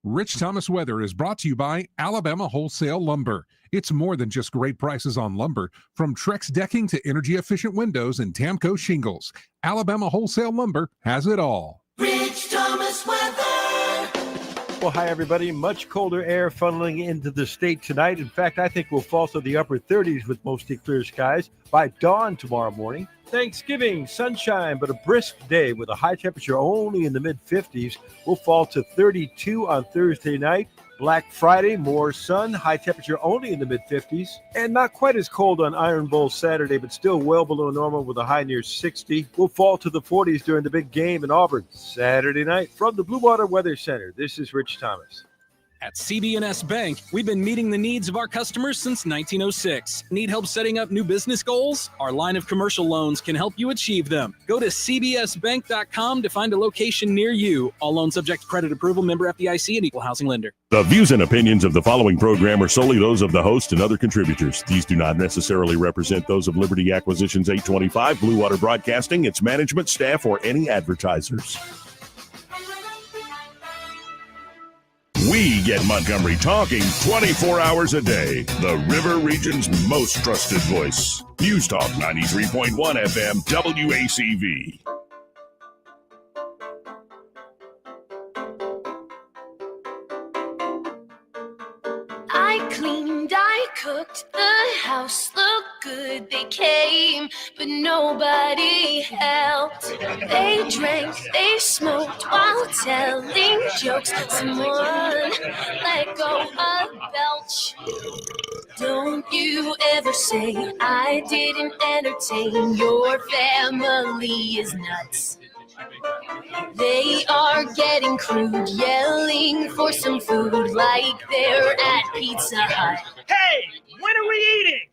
Rich Thomas Weather is brought to you by Alabama Wholesale Lumber. It's more than just great prices on lumber. From Trex decking to energy-efficient windows and Tamco shingles, Alabama Wholesale Lumber has it all. Rich Thomas Weather. Well, hi, everybody. Much colder air funneling into the state tonight. In fact, I think we'll fall to the upper 30s with mostly clear skies by dawn tomorrow morning. Thanksgiving, sunshine, but a brisk day with a high temperature only in the mid-50s. We'll fall to 32 on Thursday night. Black Friday, more sun, high temperature only in the mid-50s. And not quite as cold on Iron Bowl Saturday, but still well below normal with a high near 60. We'll fall to the 40s during the big game in Auburn Saturday night. From the Blue Water Weather Center, this is Rich Thomas. At CB&S Bank, we've been meeting the needs of our customers since 1906. Need help setting up new business goals? Our line of commercial loans can help you achieve them. Go to cbsbank.com to find a location near you. All loans subject to credit approval, member FDIC, and equal housing lender. The views and opinions of the following program are solely those of the host and other contributors. These do not necessarily represent those of Liberty Acquisitions 825, Blue Water Broadcasting, its management, staff, or any advertisers. We get Montgomery talking 24 hours a day. The River Region's most trusted voice. News Talk 93.1 FM WACV. I cleaned, I cooked, the house looked good. They came, but nobody helped. They drank, they smoked while telling jokes. Someone let go of belch. Don't you ever say I didn't entertain. Your family is nuts. They are getting crude, yelling for some food like they're at Pizza Hut. Hey, when are we eating?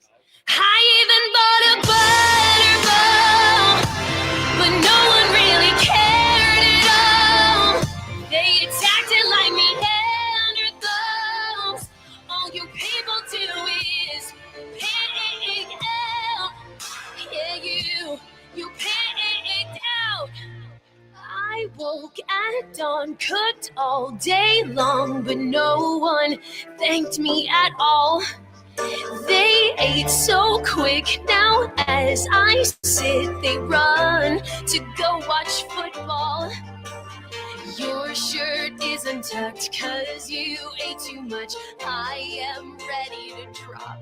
I even bought a butter bowl, but no one really cared at all. They attacked it like Neanderthals. All you people do is pig out. Yeah, you pigged out. I woke at dawn, cooked all day long, but no one thanked me at all. They ate so quick now as I sit, they run to go watch football. Your shirt is untucked 'cause you ate too much. I am ready to drop.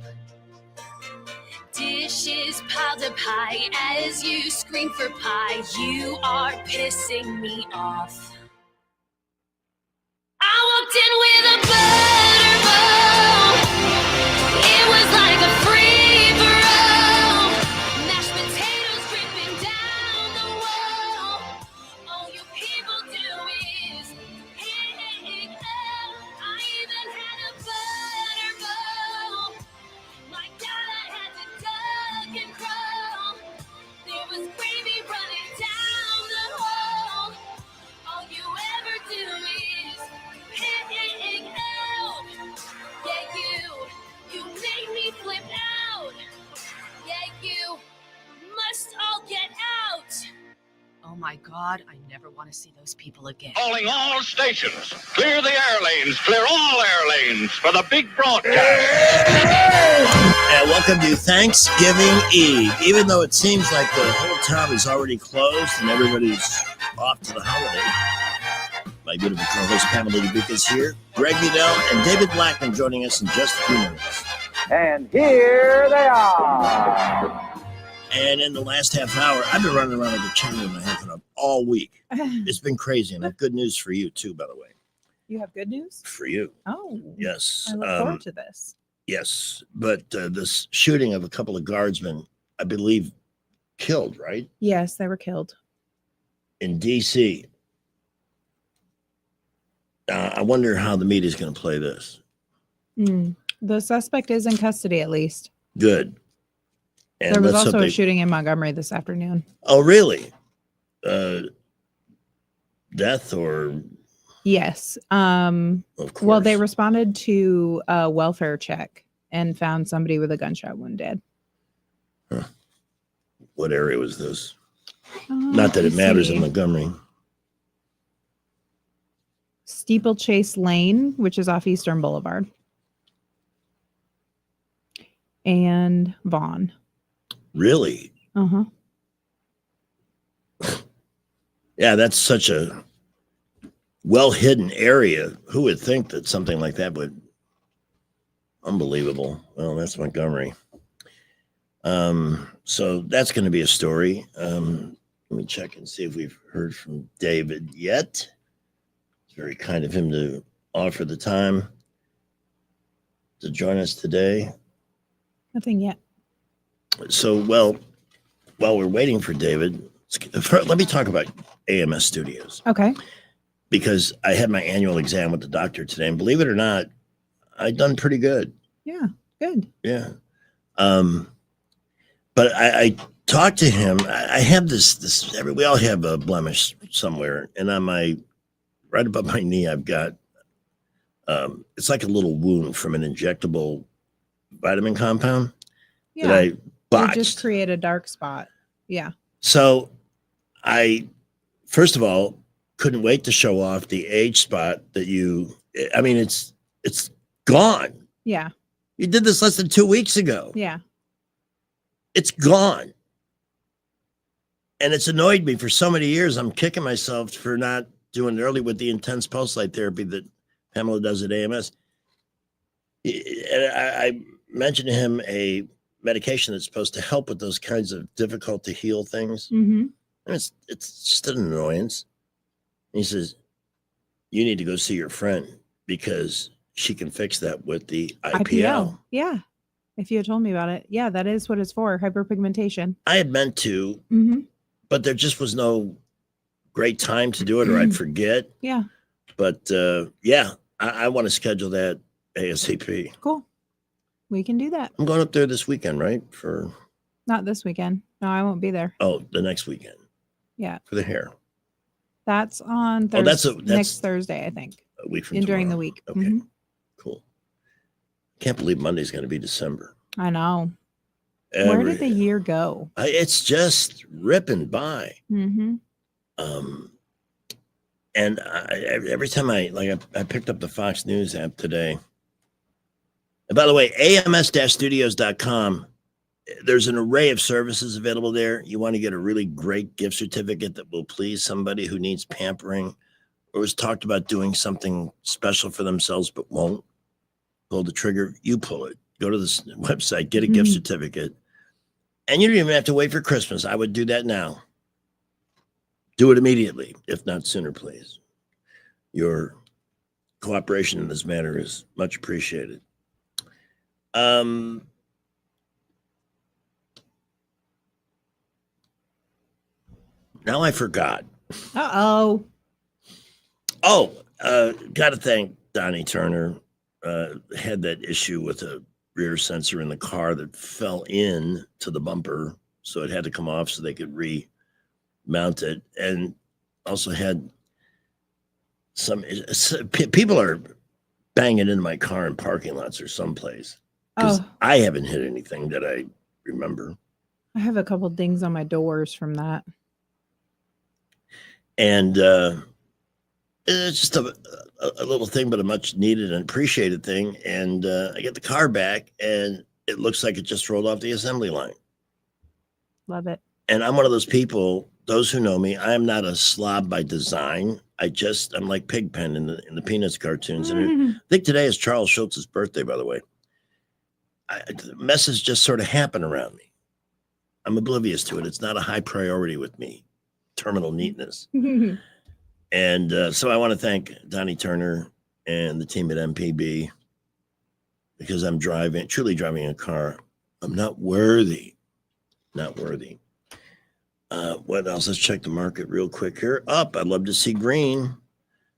Dishes piled up high as you scream for pie. You are pissing me off. I walked in with a butter bowl. It was like a free for all. Mashed potatoes dripping down the wall. All you people do is pig out. I even had a butter bowl. My God, I had to duck and crawl. There was gravy running down the hall. All you ever do is pig out. Yeah, you made me flip out. Yeah, you must all get out. Oh my God, I never want to see those people again. Calling all stations. Clear the air lanes. Clear all air lanes for the big broadcast. And welcome to Thanksgiving Eve. Even though it seems like the whole town is already closed and everybody's off to the holiday, my beautiful co-host Pamela Dubuque is here. Greg Udell and David Blackman joining us in just a few minutes. And here they are. And in the last half hour, I've been running around like a chicken in my head all week. It's been crazy. And I have good news for you, too, by the way. You have good news? For you. Oh. Yes. I look forward to this. Yes. But this shooting of a couple of guardsmen, I believe, killed, right? Yes, they were killed. In D.C. I wonder how the media is going to play this. The suspect is in custody, at least. Good. And there was also a shooting in Montgomery this afternoon. Oh, really? Death or? Yes. Of course. Well, they responded to a welfare check and found somebody with a gunshot wound dead. Huh. What area was this? Not that it matters in Montgomery. Steeplechase Lane, which is off Eastern Boulevard. And Vaughn. Really? Uh-huh. Yeah, that's such a well-hidden area. Who would think that something like that would... Unbelievable. Well, that's Montgomery. So that's going to be a story. Let me check and see if we've heard from David yet. It's very kind of him to offer the time to join us today. Nothing yet. So, well, while we're waiting for David, let me talk about AMS Studios. Okay. Because I had my annual exam with the doctor today, and believe it or not, I've done pretty good. Yeah, good. Yeah. But I talked to him. I have this, we all have a blemish somewhere. And on right above my knee, I've got, it's like a little wound from an injectable vitamin compound that I botched. You just create a dark spot. Yeah. So first of all, couldn't wait to show off the age spot that it's gone. Yeah. You did this less than 2 weeks ago. Yeah. It's gone. And it's annoyed me for so many years. I'm kicking myself for not doing it early with the intense pulse light therapy that Pamela does at AMS. And I mentioned to him a medication that's supposed to help with those kinds of difficult to heal things. Mm-hmm. And it's just an annoyance. And he says, you need to go see your friend because she can fix that with the IPL. Yeah. If you had told me about it. Yeah, that is what it's for. Hyperpigmentation. I had meant to, Mm-hmm. but there just was no great time to do it or I'd forget. Yeah. But I want to schedule that ASAP. Cool. We can do that. I'm going up there this weekend, right? Not this weekend. No, I won't be there. Oh, the next weekend. Yeah. For the hair. That's on Oh, that's next Thursday, I think. A week from during the tomorrow. week. Okay. Mhm. Cool. Can't believe Monday's going to be December. I know. Where did the year go? It's just ripping by. Mm-hmm. And every time I picked up the Fox News app today. And by the way, ams-studios.com, there's an array of services available there. You want to get a really great gift certificate that will please somebody who needs pampering or has talked about doing something special for themselves but won't. Pull the trigger, you pull it. Go to this website, get a gift certificate. And you don't even have to wait for Christmas. I would do that now. Do it immediately, if not sooner, please. Your cooperation in this matter is much appreciated. Now I forgot. Uh-oh. Oh, got to thank Donnie Turner. Had that issue with a rear sensor in the car that fell in to the bumper, so it had to come off so they could remount it. And also had some people are banging into my car in parking lots or someplace because I haven't hit anything that I remember. I have a couple dings on my doors from that. And it's just a little thing, but a much needed and appreciated thing. And I get the car back and it looks like it just rolled off the assembly line. Love it. And I'm one of those people, those who know me, I am not a slob by design. I'm like Pigpen in the Peanuts cartoons. And I think today is Charles Schultz's birthday, by the way. Messes just sort of happen around me. I'm oblivious to it. It's not a high priority with me. Terminal neatness. And so I want to thank Donnie Turner and the team at MPB because I'm truly driving a car. I'm not worthy. What else? Let's check the market real quick here. Up. I'd love to see green.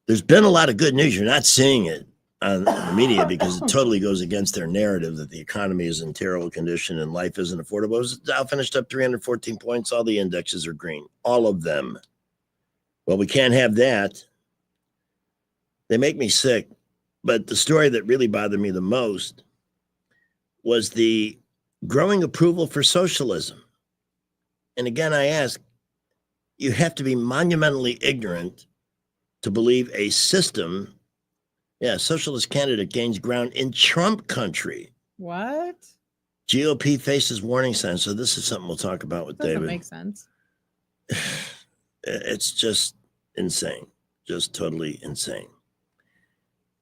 There's been a lot of good news. You're not seeing it on the media because it totally goes against their narrative that the economy is in terrible condition and life isn't affordable. Dow finished up 314 points. All the indexes are green. All of them. Well, we can't have that. They make me sick. But the story that really bothered me the most was the growing approval for socialism. And again, I ask, you have to be monumentally ignorant to believe a system Yeah, socialist candidate gains ground in Trump country. What? GOP faces warning signs. So this is something we'll talk about with Doesn't David. make sense. It's just insane. Just totally insane.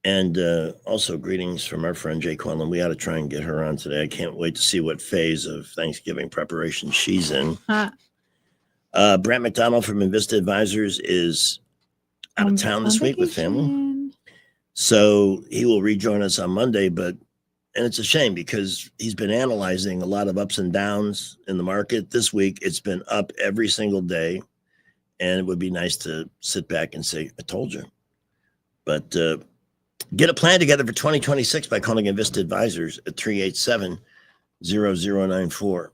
And also greetings from our friend Jay Quinlan. We ought to try and get her on today. I can't wait to see what phase of Thanksgiving preparation she's in. Brant McDonald from Invista Advisors is out of town this week with family. So he will rejoin us on Monday, and it's a shame because he's been analyzing a lot of ups and downs in the market. This week, it's been up every single day. And it would be nice to sit back and say, I told you. But get a plan together for 2026 by calling Invista Advisors at 387-0094.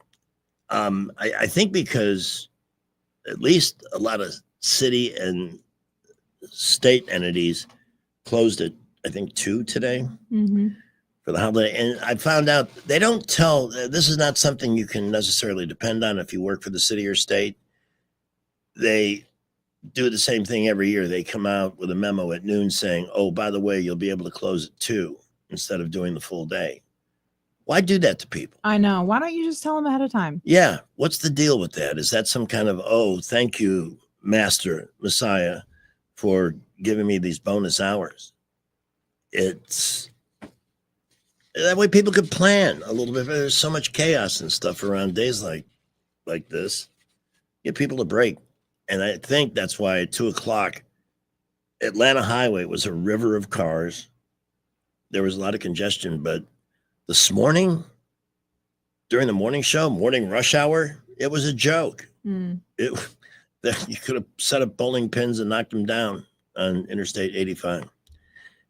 I think because at least a lot of city and state entities closed at, I think, 2 today for the holiday. And I found out they don't tell, this is not something you can necessarily depend on if you work for the city or state. They do the same thing every year. They come out with a memo at noon saying, oh, by the way, you'll be able to close at 2 instead of doing the full day. Why do that to people? I know. Why don't you just tell them ahead of time? Yeah. What's the deal with that? Is that some kind of, oh, thank you, Master Messiah, for giving me these bonus hours? It's that way people could plan a little bit. There's so much chaos and stuff around days like this. Get people a break. And I think that's why at 2:00, Atlanta Highway was a river of cars. There was a lot of congestion, but this morning, during the morning show, morning rush hour, it was a joke. You could have set up bowling pins and knocked them down on Interstate 85.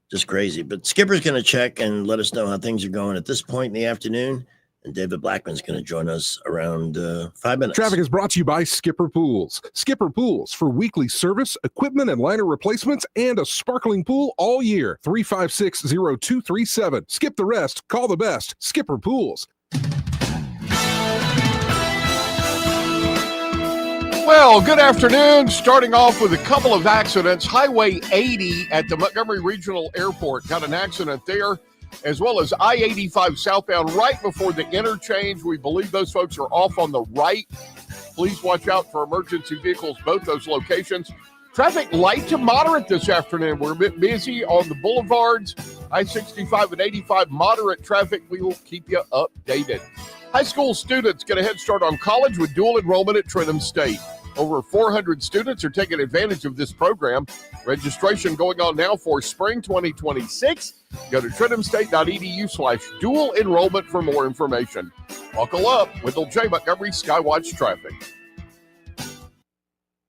Just crazy. But Skipper's going to check and let us know how things are going at this point in the afternoon. And David Blackman's going to join us around 5 minutes. Traffic is brought to you by Skipper Pools. Skipper Pools for weekly service, equipment, and liner replacements, and a sparkling pool all year. 356-0237. Skip the rest. Call the best. Skipper Pools. Well, good afternoon. Starting off with a couple of accidents. Highway 80 at the Montgomery Regional Airport got an accident there, as well as I-85 southbound right before the interchange. We believe those folks are off on the right. Please watch out for emergency vehicles, both those locations. Traffic light to moderate this afternoon. We're a bit busy on the boulevards. I-65 and 85, moderate traffic. We will keep you updated. High school students get a head start on college with dual enrollment at Trenton State. Over 400 students are taking advantage of this program. Registration going on now for spring 2026. Go to trentumstate.edu/dual enrollment for more information. Buckle up with J. Montgomery Skywatch Traffic.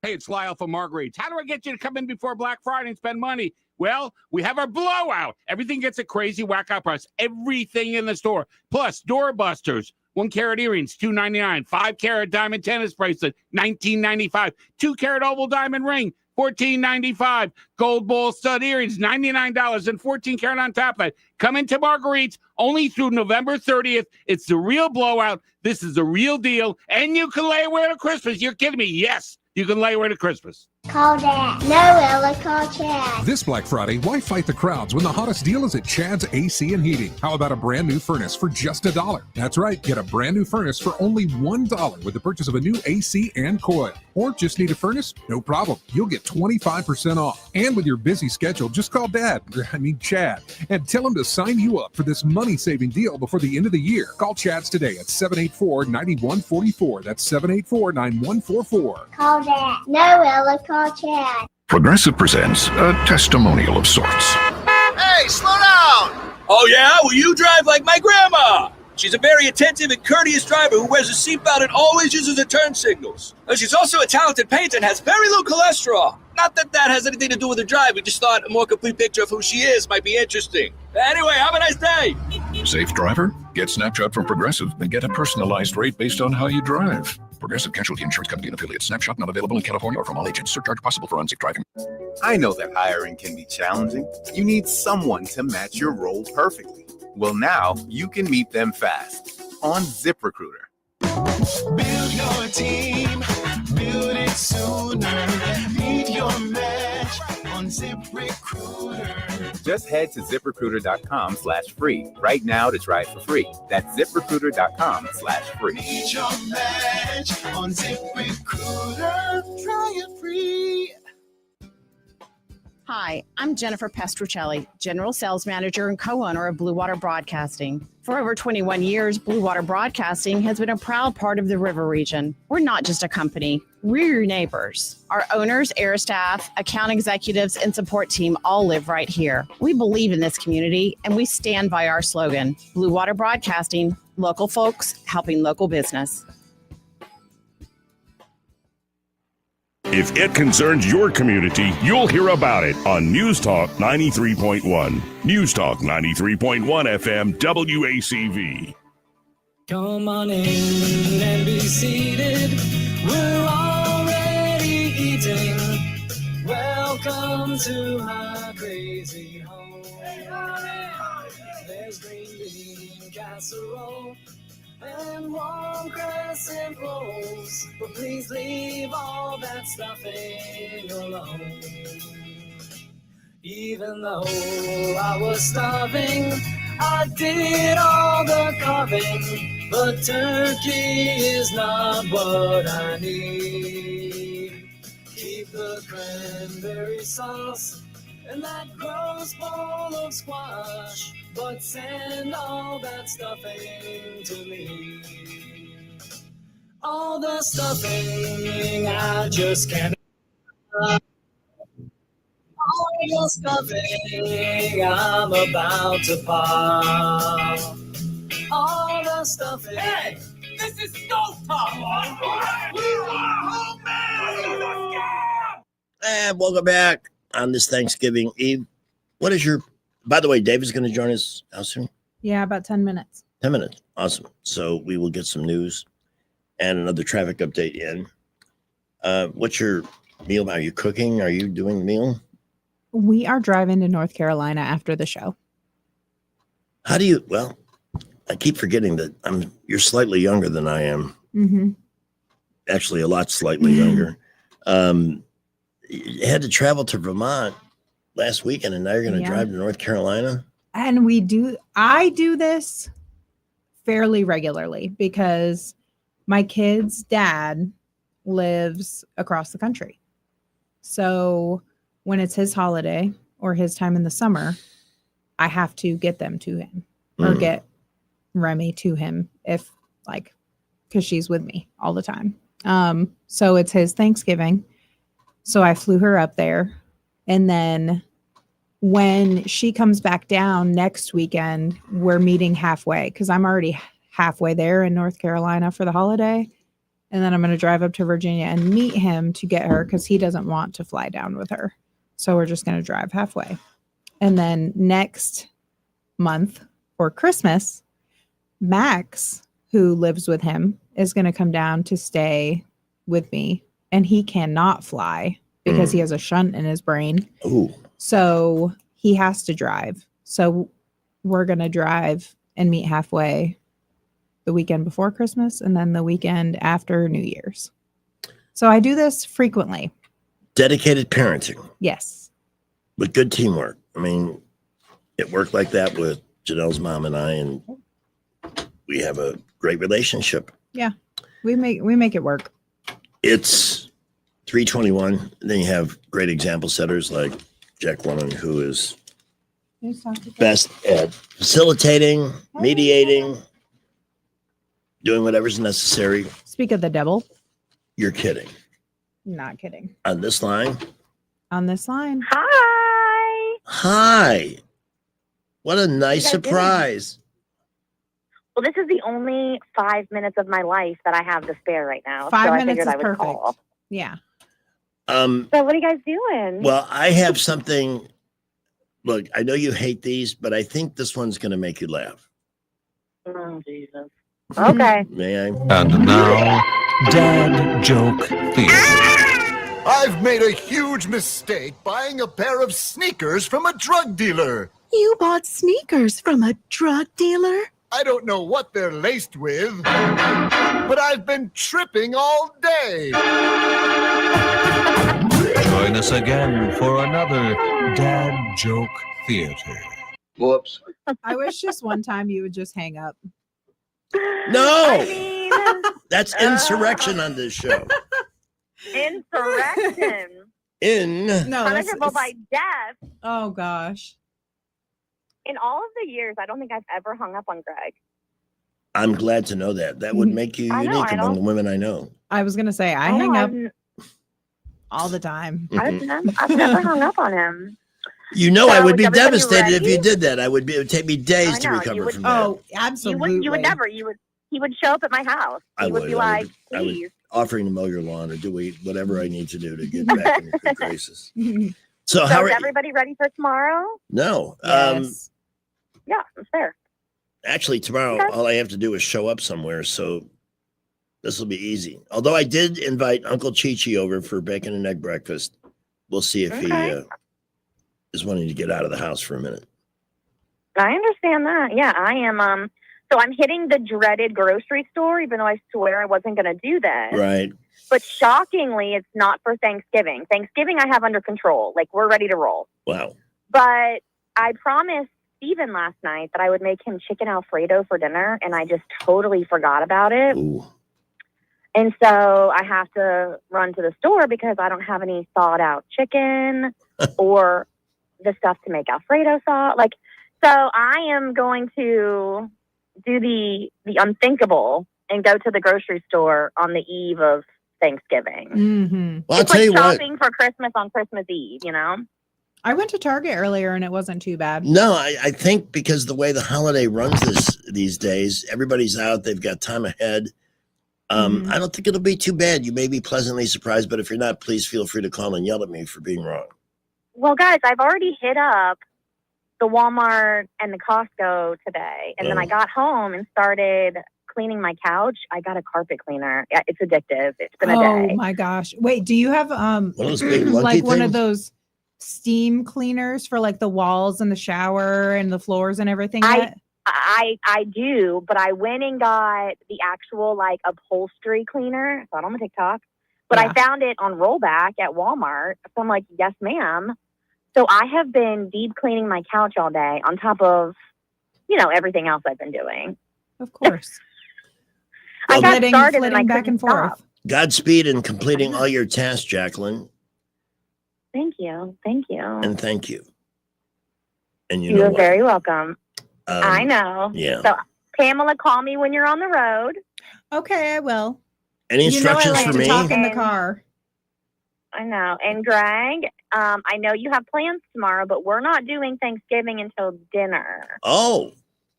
Hey, it's Lyle from Marguerite's. How do I get you to come in before Black Friday and spend money? Well, we have our blowout. Everything gets a crazy whack-out price. Everything in the store. Plus, doorbusters. 1-carat earrings, $2.99. 5-carat diamond tennis bracelet, $19.95. 2-carat oval diamond ring, $14.95. Gold ball stud earrings, $99, and 14-carat on top of that. Come into Marguerite's only through November 30th. It's the real blowout. This is the real deal. And you can lay away to Christmas. You're kidding me. Yes, you can lay away to Christmas. Call Dad. No, Ella, call Chad. This Black Friday, why fight the crowds when the hottest deal is at Chad's AC and Heating? How about a brand new furnace for just $1? That's right, get a brand new furnace for only $1 with the purchase of a new AC and coil. Or just need a furnace? No problem. You'll get 25% off. And with your busy schedule, just call Chad, and tell him to sign you up for this money-saving deal before the end of the year. Call Chad's today at 784-9144. That's 784-9144. Call Dad. No, Ella, call Chad. Progressive presents a testimonial of sorts. Hey, slow down! Oh, yeah? Well, you drive like my grandma. She's a very attentive and courteous driver who wears a seatbelt and always uses her turn signals. She's also a talented painter and has very low cholesterol. Not that that has anything to do with her drive. We just thought a more complete picture of who she is might be interesting. Anyway, have a nice day. Safe driver? Get Snapshot from Progressive and get a personalized rate based on how you drive. Progressive Casualty Insurance Company and affiliates. Snapshot not available in California or from all agents. Surcharge possible for unsafe driving. I know that hiring can be challenging. You need someone to match your role perfectly. Well, now you can meet them fast on ZipRecruiter. Build your team, build it sooner. Meet your match on on ZipRecruiter. Just head to ZipRecruiter.com/free right now to try it for free. That's ZipRecruiter.com/free. Need your match on ZipRecruiter. Try it free. Hi, I'm Jennifer Pestruccelli, General Sales Manager and co-owner of Blue Water Broadcasting. For over 21 years, Blue Water Broadcasting has been a proud part of the River region. We're not just a company, we're your neighbors. Our owners, air staff, account executives, and support team all live right here. We believe in this community, and we stand by our slogan, Blue Water Broadcasting, local folks helping local business. If it concerns your community, you'll hear about it on News Talk 93.1. News Talk 93.1 FM WACV. Come on in and be seated. We're already eating. Welcome to my crazy home. There's green bean casserole and warm crescent rolls, but please leave all that stuffing alone. Even though I was starving, I did all the carving, but turkey is not what I need. Keep the cranberry sauce and that gross bowl of squash, but send all that stuffing to me. All the stuffing I just can't. All the stuffing I'm about to pop. All the stuffing. Hey, this is Stove Top. We're home, man. And welcome back on this Thanksgiving Eve. What is your, by the way, David's going to join us how soon? Yeah, about 10 minutes. 10 minutes. Awesome. So we will get some news and another traffic update in. What's your meal? Are you cooking? Are you doing the meal? We are driving to North Carolina after the show. How do you, well, I keep forgetting that you're slightly younger than I am. Mm-hmm. Actually, a lot slightly younger. You had to travel to Vermont last weekend, and now you're going to drive to North Carolina? And I do this fairly regularly because my kid's dad lives across the country. So when it's his holiday or his time in the summer, I have to get them to him or get Remy to him because she's with me all the time. So it's his Thanksgiving. So I flew her up there. And then when she comes back down next weekend, we're meeting halfway because I'm already halfway there in North Carolina for the holiday. And then I'm going to drive up to Virginia and meet him to get her because he doesn't want to fly down with her. So we're just going to drive halfway. And then next month for Christmas, Max, who lives with him, is going to come down to stay with me. And he cannot fly because he has a shunt in his brain. Ooh. So he has to drive. So we're going to drive and meet halfway the weekend before Christmas and then the weekend after New Year's. So I do this frequently. Dedicated parenting. Yes. With good teamwork. I mean, it worked like that with Janelle's mom and I, and we have a great relationship. Yeah. We make it work. It's 321. Then you have great example setters like Jack Warren, who is best at facilitating, mediating, doing whatever's necessary. Speak of the devil. You're kidding. Not kidding. On this line? On this line. Hi. Hi. What a nice surprise. Well, this is the only 5 minutes of my life that I have to spare right now. 5 so I minutes figured is I would perfect. call. Yeah. So what are you guys doing? Well, I have something. Look, I know you hate these, but I think this one's going to make you laugh. Oh, Jesus. Okay. May I? And now, Dad Joke Theater. I've made a huge mistake buying a pair of sneakers from a drug dealer. You bought sneakers from a drug dealer? I don't know what they're laced with, but I've been tripping all day. Join us again for another Dad Joke Theater. Whoops. I wish just one time you would just hang up. No, that's insurrection on this show. Insurrection. No, Punishable by death. Oh gosh. In all of the years, I don't think I've ever hung up on Greg. I'm glad to know that. That would make you I know, unique I among don't- the women I know. I was gonna say I know, hang up I've- all the time. I've never hung up on him. You know, So, I would is be everybody devastated if ready? you did that. It would take me days I to know, you recover would- from that. Oh, absolutely. You would never. He would show up at my house. He would be like, I would please. offering to mow your lawn or do whatever I need to do to get back in your good graces. So So how is are everybody ready for tomorrow? No. Yeah, it's fair. Actually, tomorrow, Okay. all I have to do is show up somewhere. So this will be easy. Although I did invite Uncle Chi-Chi over for bacon and egg breakfast. We'll see if he is wanting to get out of the house for a minute. I understand that. Yeah, I am. So I'm hitting the dreaded grocery store, even though I swear I wasn't going to do this. Right. But shockingly, it's not for Thanksgiving. Thanksgiving I have under control. Like, we're ready to roll. Wow. But I promised Steven last night that I would make him chicken Alfredo for dinner, and I just totally forgot about it. Ooh. And so I have to run to the store because I don't have any thawed out chicken or the stuff to make Alfredo sauce. Like, so I am going to do the unthinkable and go to the grocery store on the eve of Thanksgiving. Mm-hmm. Well, I'll It's tell like you what. shopping for Christmas on Christmas Eve, you know? I went to Target earlier and it wasn't too bad. No, I think because the way the holiday runs these days, everybody's out. They've got time ahead. I don't think it'll be too bad. You may be pleasantly surprised, but if you're not, please feel free to call and yell at me for being wrong. Well, guys, I've already hit up the Walmart and the Costco today. And then I got home and started cleaning my couch. I got a carpet cleaner. Yeah, it's addictive. It's been a Oh day. my gosh. Wait, do you have One of those big lunky like one of things? those steam cleaners for like the walls and the shower and the floors and everything yet? I do, but I went and got the actual like upholstery cleaner. I saw it on my TikTok, but I found it on rollback at Walmart. So I'm like, yes, ma'am. So I have been deep cleaning my couch all day on top of, everything else I've been doing. Of course. I got Flitting started and I back couldn't and forth. stop. Godspeed in completing all your tasks, Jacqueline, Thank you. Thank you. and thank you. And you know You're what? very welcome. I know. yeah. So Pamela, call me when you're on the road. Okay, I will. Any instructions I like for to me? talk in the car. I know. And Greg, I know you have plans tomorrow, but we're not doing Thanksgiving until dinner. Oh,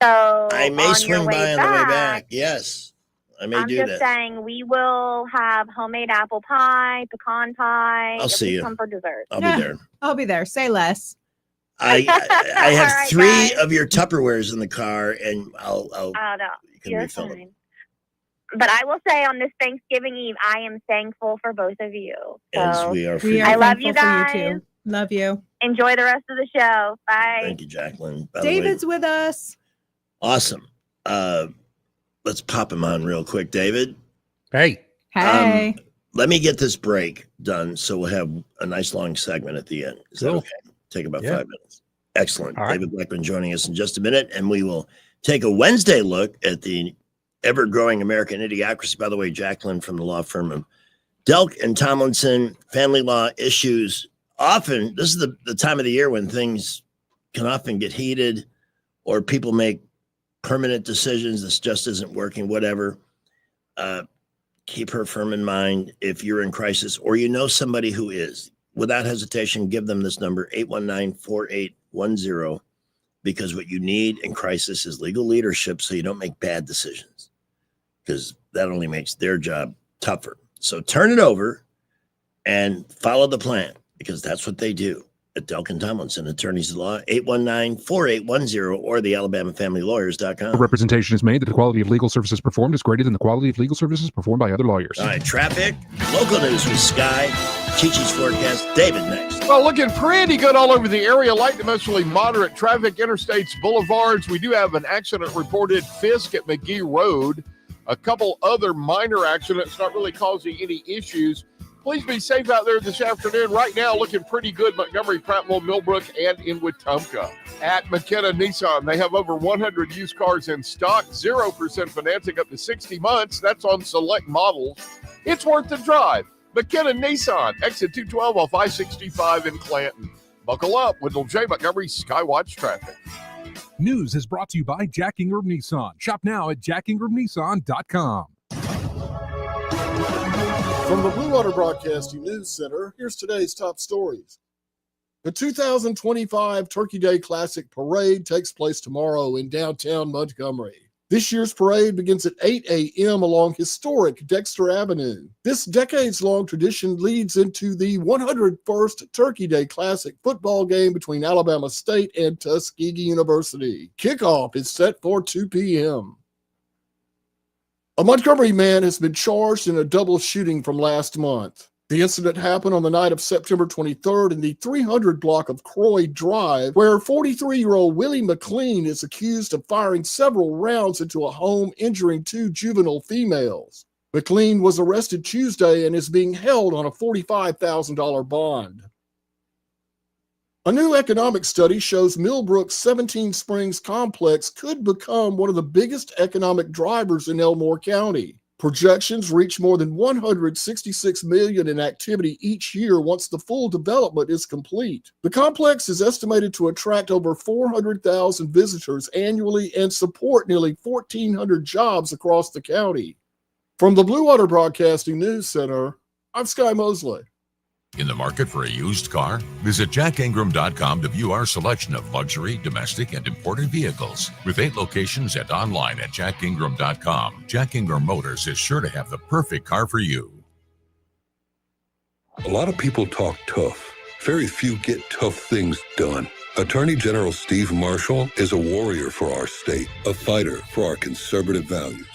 So I may on your swing way by on the way back. Yes, I may I'm do just that. saying we will have homemade apple pie, pecan pie. I'll if see we you. Come for dessert. I'll be there. I'll be there. Say less. I have All right, 3 guys. of your Tupperwares in the car, and I'll Oh no, can you're refill fine. them. But I will say on this Thanksgiving Eve, I am thankful for both of you. As So we are for We you. are I love you thankful for guys. too. Love you. Enjoy the rest of the show. Bye. Thank you, Jacqueline. By the way, David's with us. awesome. Let's pop him on real quick, David. Hey. Hey. Let me get this break done so we'll have a nice long segment at the end. Is that Cool. okay? Take about Yeah. 5 minutes. Excellent. All right. David Blackman joining us in just a minute, and we will take a Wednesday look at the ever-growing American Idiocracy. By the way, Jacqueline from the law firm of Delk and Tomlinson, family law issues. Often, this is the time of the year when things can often get heated or people make permanent decisions. This just isn't working, whatever. Keep her firm in mind if you're in crisis or you know somebody who is. Without hesitation, give them this number, 819-4810, because what you need in crisis is legal leadership so you don't make bad decisions, because that only makes their job tougher. So turn it over and follow the plan, because that's what they do at Delk and Tomlinson, attorneys at law, 819-4810, or the AlabamaFamilyLawyers.com. The representation is made that the quality of legal services performed is greater than the quality of legal services performed by other lawyers. All right, traffic, local news with Sky, Chi-Chi's forecast, David next. Well, looking pretty good all over the area. Light to mostly moderate traffic, interstates, boulevards. We do have an accident reported, Fisk at McGee Road. A couple other minor accidents, not really causing any issues. Please be safe out there this afternoon. Right now, looking pretty good. Montgomery, Prattville, Millbrook, and in Wetumpka. At McKenna Nissan, they have over 100 used cars in stock, 0% financing up to 60 months. That's on select models. It's worth the drive. McKenna Nissan, exit 212 off I-65 in Clanton. Buckle up with J. Montgomery Skywatch traffic. News is brought to you by Jack Ingram Nissan. Shop now at jackingramnissan.com. From the Blue Water Broadcasting News Center, here's today's top stories. The 2025 Turkey Day Classic Parade takes place tomorrow in downtown Montgomery. This year's parade begins at 8 a.m. along historic Dexter Avenue. This decades-long tradition leads into the 101st Turkey Day Classic football game between Alabama State and Tuskegee University. Kickoff is set for 2 p.m. A Montgomery man has been charged in a double shooting from last month. The incident happened on the night of September 23rd in the 300 block of Croy Drive, where 43-year-old Willie McLean is accused of firing several rounds into a home, injuring 2 juvenile females. McLean was arrested Tuesday and is being held on a $45,000 bond. A new economic study shows Millbrook's 17 Springs complex could become one of the biggest economic drivers in Elmore County. Projections reach more than $166 million in activity each year once the full development is complete. The complex is estimated to attract over 400,000 visitors annually and support nearly 1,400 jobs across the county. From the Blue Water Broadcasting News Center, I'm Sky Mosley. In the market for a used car? Visit jackingram.com to view our selection of luxury, domestic, and imported vehicles. With 8 locations and online at jackingram.com, Jack Ingram Motors is sure to have the perfect car for you. A lot of people talk tough. Very few get tough things done. Attorney General Steve Marshall is a warrior for our state, a fighter for our conservative values.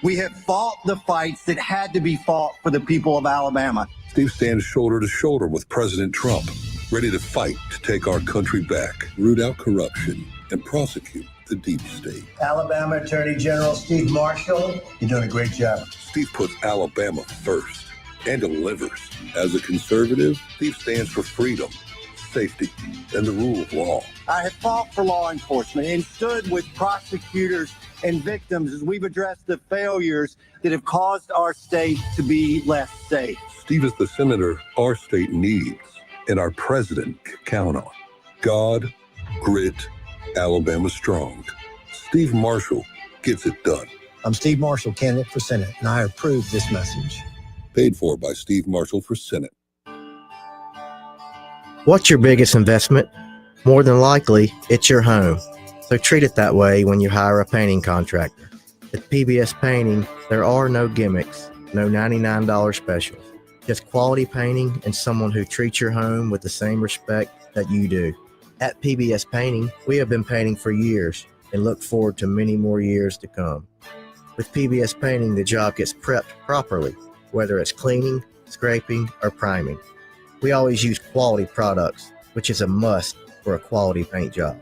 We have fought the fights that had to be fought for the people of Alabama. Steve stands shoulder to shoulder with President Trump, ready to fight to take our country back, root out corruption, and prosecute the deep state. Alabama Attorney General Steve Marshall, you're doing a great job. Steve puts Alabama first and delivers. As a conservative, Steve stands for freedom, safety, and the rule of law. I have fought for law enforcement and stood with prosecutors and victims as we've addressed the failures that have caused our state to be less safe. Steve is the senator our state needs and our president can count on. God, grit, Alabama strong. Steve Marshall gets it done. I'm Steve Marshall, candidate for Senate, and I approve this message. Paid for by Steve Marshall for Senate. What's your biggest investment? More than likely, it's your home. So treat it that way when you hire a painting contractor. At PBS Painting, there are no gimmicks, no $99 specials. Just quality painting and someone who treats your home with the same respect that you do. At PBS Painting, we have been painting for years and look forward to many more years to come. With PBS Painting, the job gets prepped properly, whether it's cleaning, scraping, or priming. We always use quality products, which is a must for a quality paint job.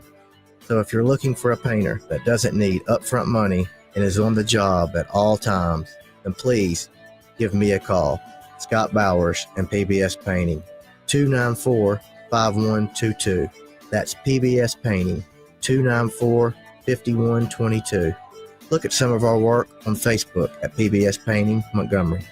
So if you're looking for a painter that doesn't need upfront money and is on the job at all times, then please give me a call. Scott Bowers and PBS Painting, 294-5122. That's PBS Painting, 294-5122. Look at some of our work on Facebook at PBS Painting Montgomery.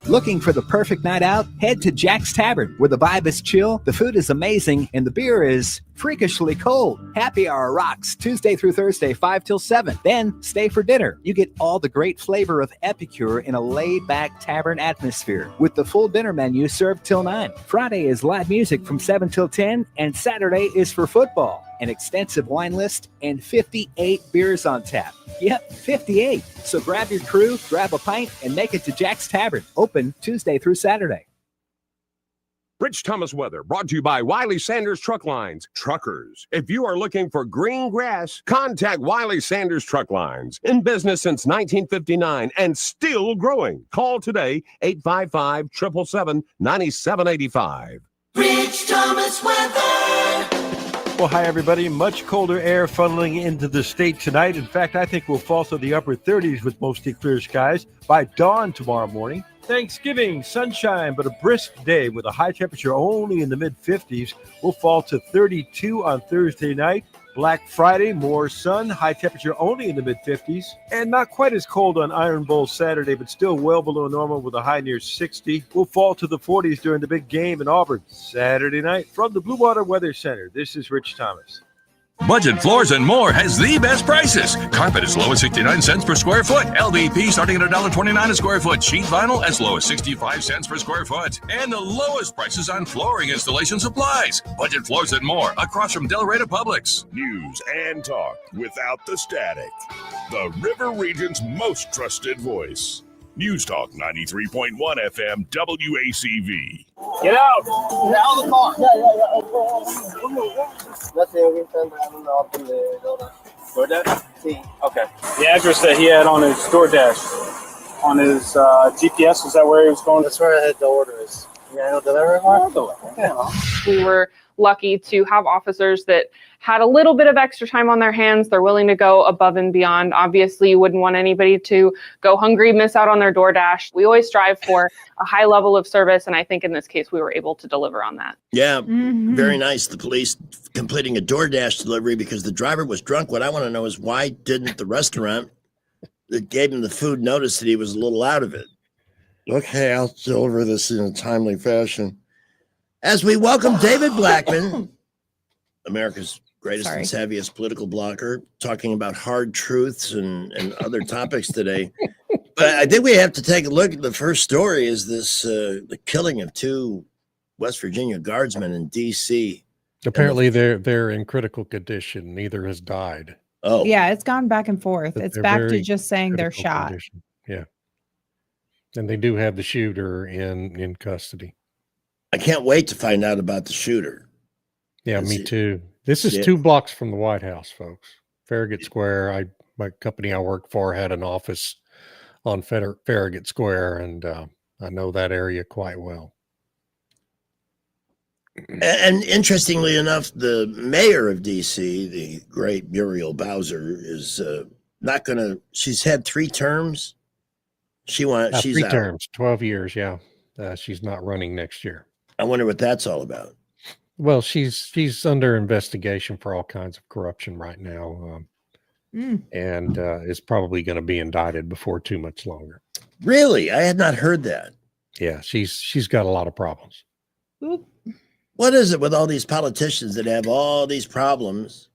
Looking for the perfect night out? Head to Jack's Tavern, where the vibe is chill, the food is amazing, and the beer is freakishly cold. Happy hour rocks Tuesday through Thursday, 5 till 7. Then stay for dinner. You get all the great flavor of Epicure in a laid-back tavern atmosphere, with the full dinner menu served till 9. Friday is live music from 7 till 10, and Saturday is for football. An extensive wine list, and 58 beers on tap. Yep, 58. So grab your crew, grab a pint, and make it to Jack's Tavern. Open Tuesday through Saturday. Rich Thomas weather brought to you by Wiley Sanders Truck Lines. Truckers, if you are looking for green grass, contact Wiley Sanders Truck Lines. In business since 1959 and still growing. Call today, 855-777-9785. Rich Thomas weather. Well, hi, everybody. Much colder air funneling into the state tonight. In fact, I think we'll fall to the upper 30s with mostly clear skies by dawn tomorrow morning. Thanksgiving, sunshine, but a brisk day with a high temperature only in the mid-50s. We'll fall to 32 on Thursday night. Black Friday, more sun, high temperature only in the mid-50s. And not quite as cold on Iron Bowl Saturday, but still well below normal with a high near 60. We'll fall to the 40s during the big game in Auburn Saturday night. From the Blue Water Weather Center, this is Rich Thomas. Budget Floors and More has the best prices. Carpet as low as 69 cents per square foot. LVP starting at $1.29 a square foot. Sheet vinyl as low as 65 cents per square foot. And the lowest prices on flooring installation supplies. Budget Floors and More across from Delray Publix. News and talk without the static. The River Region's most trusted voice. News Talk 93.1 FM WACV. Get out! Get out of the car! DoorDash? Okay. The address that he had on his DoorDash, on his GPS, is that where he was going? That's where I had the order is. Yeah, he'll deliver it more? Yeah. We were lucky to have officers that had a little bit of extra time on their hands. They're willing to go above and beyond. Obviously, you wouldn't want anybody to go hungry, miss out on their DoorDash. We always strive for a high level of service, and I think in this case, we were able to deliver on that. Yeah, very nice. The police completing a DoorDash delivery because the driver was drunk. What I want to know is why didn't the restaurant that gave him the food notice that he was a little out of it? Okay, I'll deliver this in a timely fashion. As we welcome David Blackman, America's greatest and savviest political blogger, talking about hard truths and other topics today. But I think we have to take a look at the first story is this, the killing of two West Virginia guardsmen in D.C. Apparently they're in critical condition. Neither has died. Oh. Yeah, it's gone back and forth. But It's they're back to very just saying they're critical shot. condition. Yeah. And they do have the shooter in custody. I can't wait to find out about the shooter. Yeah, me too. This is Yeah. 2 blocks from the White House, folks. Farragut Square. My company I work for had an office on Farragut Square, and I know that area quite well. And interestingly enough, the mayor of D.C., the great Muriel Bowser, is not going to. She's had 3 terms. She's 3 out. terms, 12 years. Yeah, she's not running next year. I wonder what that's all about. Well, she's under investigation for all kinds of corruption right now, and is probably going to be indicted before too much longer. Really, I had not heard that. Yeah, she's got a lot of problems. What is it with all these politicians that have all these problems?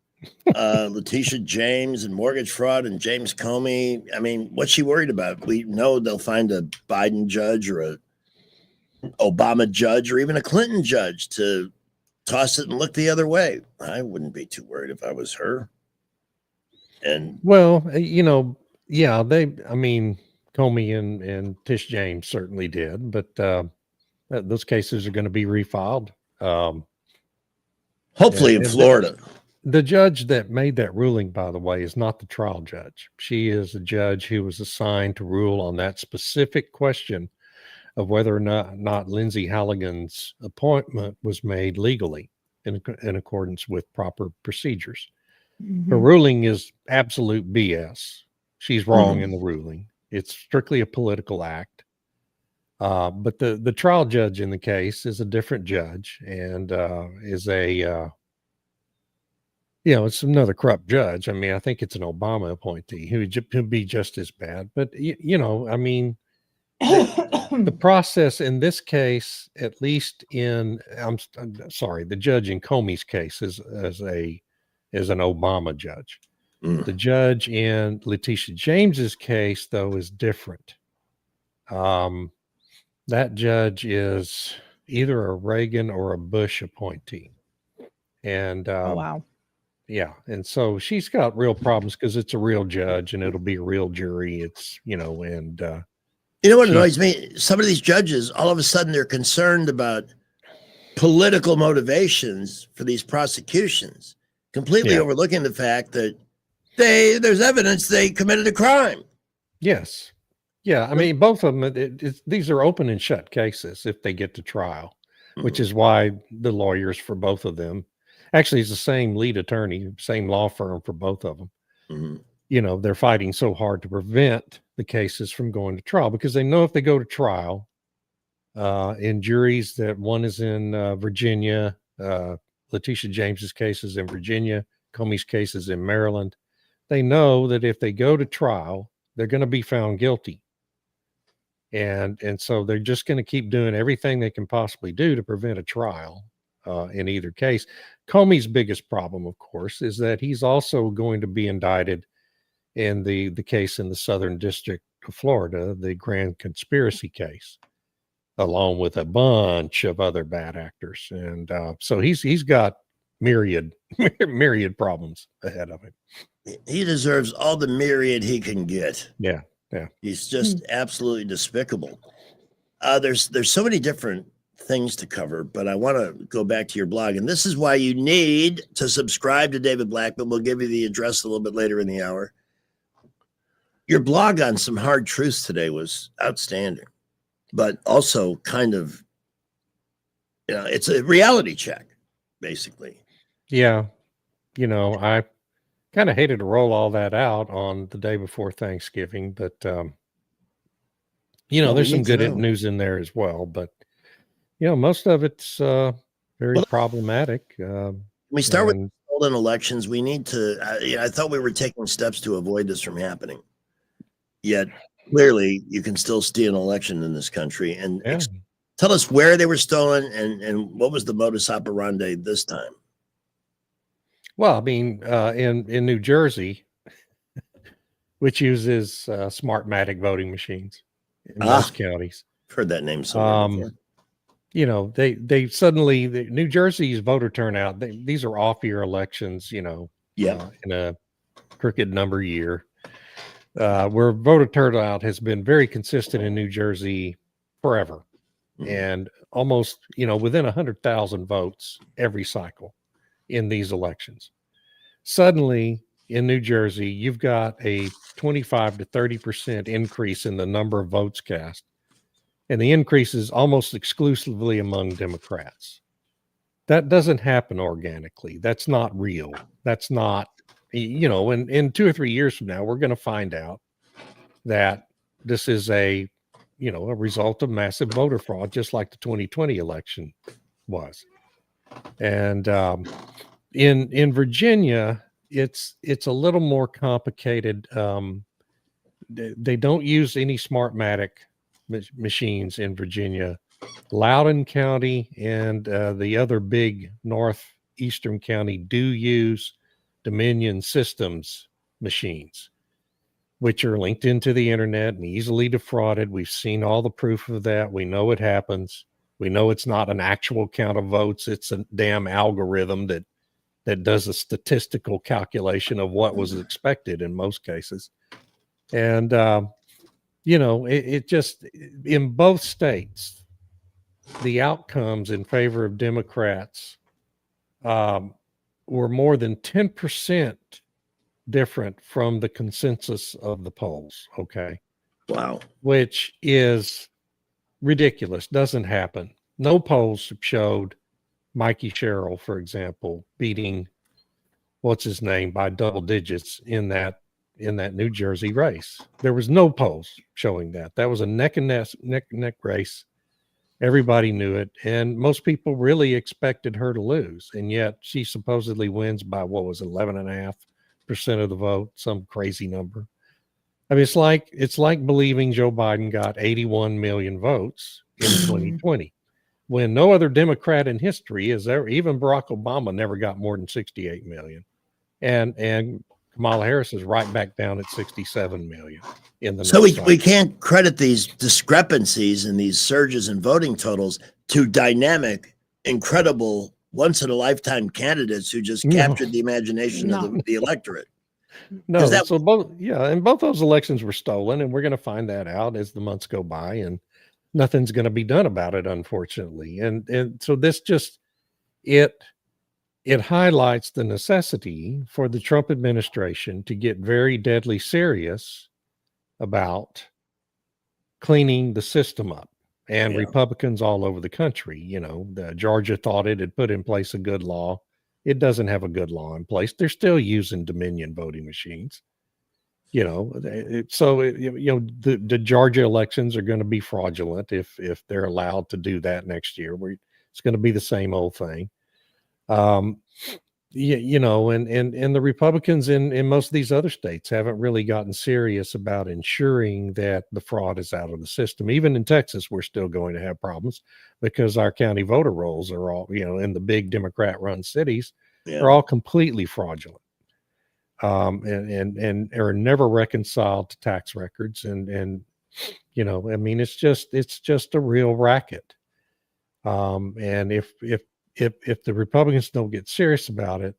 Letitia James and mortgage fraud and James Comey. I mean, what's she worried about? We know they'll find a Biden judge or a Obama judge or even a Clinton judge to toss it and look the other way. I wouldn't be too worried if I was her. And well, Comey and Tish James certainly did, but those cases are going to be refiled. Hopefully in Florida. The judge that made that ruling, by the way, is not the trial judge. She is a judge who was assigned to rule on that specific question of whether or not Lindsay Halligan's appointment was made legally in accordance with proper procedures. Her ruling is absolute BS. She's wrong in the ruling. It's strictly a political act. But the trial judge in the case is a different judge and is it's another corrupt judge. I mean, I think it's an Obama appointee who'd be just as bad. But, the process in this case, at least I'm sorry, the judge in Comey's case is an Obama judge. The judge in Letitia James's case, though, is different. That judge is either a Reagan or a Bush appointee. And Oh, wow. yeah, and so she's got real problems because it's a real judge and it'll be a real jury. It's and you know what annoys me? Some of these judges, all of a sudden, they're concerned about political motivations for these prosecutions, completely overlooking the fact that there's evidence they committed a crime. Yes. Yeah, I mean, both of them, these are open and shut cases if they get to trial, which is why the lawyers for both of them, actually it's the same lead attorney, same law firm for both of them. They're fighting so hard to prevent the cases from going to trial because they know if they go to trial, in juries. That one is in Virginia. Letitia James's case is in Virginia. Comey's case is in Maryland. They know that if they go to trial, they're going to be found guilty. And so they're just going to keep doing everything they can possibly do to prevent a trial in either case. Comey's biggest problem, of course, is that he's also going to be indicted in the case in the Southern District of Florida, the grand conspiracy case, along with a bunch of other bad actors. And so he's got myriad problems ahead of him. He deserves all the myriad he can get. Yeah. He's just absolutely despicable. There's so many different things to cover, but I want to go back to your blog, and this is why you need to subscribe to David Blackman. We'll give you the address a little bit later in the hour. Your blog on some hard truths today was outstanding, but also kind of, it's a reality check, basically. Yeah. I kind of hated to roll all that out on the day before Thanksgiving, but there's some good news in there as well. But most of it's very problematic. We start with stolen elections. We need to. I thought we were taking steps to avoid this from happening. Yet clearly, you can still steal an election in this country. And tell us where they were stolen and what was the modus operandi this time. Well, I mean, in New Jersey, which uses Smartmatic voting machines in most counties. Heard that name somewhere before. They suddenly, New Jersey's voter turnout, these are off-year elections, in a crooked number year, where voter turnout has been very consistent in New Jersey forever. And almost, within 100,000 votes every cycle in these elections. Suddenly in New Jersey, you've got a 25 to 30% increase in the number of votes cast. And the increase is almost exclusively among Democrats. That doesn't happen organically. That's not real. That's not, in 2 or 3 years from now, we're going to find out that this is a result of massive voter fraud, just like the 2020 election was. And in Virginia, it's a little more complicated. They don't use any Smartmatic machines in Virginia. Loudoun County and the other big northeastern county do use Dominion Systems machines, which are linked into the internet and easily defrauded. We've seen all the proof of that. We know it happens. We know it's not an actual count of votes. It's a damn algorithm that does a statistical calculation of what was expected in most cases. And, it just, in both states, the outcomes in favor of Democrats were more than 10% different from the consensus of the polls. Okay. Wow. Which is ridiculous. Doesn't happen. No polls showed Mikey Sherrill, for example, beating what's his name by double digits in that New Jersey race. There was no polls showing that. That was a neck and neck race. Everybody knew it, and most people really expected her to lose, and yet she supposedly wins by 11.5% of the vote, some crazy number. I mean, it's like believing Joe Biden got 81 million votes in 2020, when no other Democrat in history is there. Even Barack Obama never got more than 68 million, and Kamala Harris is right back down at 67 million in the. So we can't credit these discrepancies and these surges in voting totals to dynamic, incredible, once in a lifetime candidates who just captured the imagination of the electorate. No, so both those elections were stolen, and we're going to find that out as the months go by, and nothing's going to be done about it, unfortunately. And so this just it highlights the necessity for the Trump administration to get very deadly serious about cleaning the system up. And Republicans all over the country, Georgia thought it had put in place a good law. It doesn't have a good law in place. They're still using Dominion voting machines. The Georgia elections are going to be fraudulent if they're allowed to do that next year. It's going to be the same old thing. And the Republicans in most of these other states haven't really gotten serious about ensuring that the fraud is out of the system. Even in Texas, we're still going to have problems because our county voter rolls are all, in the big Democrat-run cities, are all completely fraudulent. And are never reconciled to tax records. It's just a real racket. And if the Republicans don't get serious about it,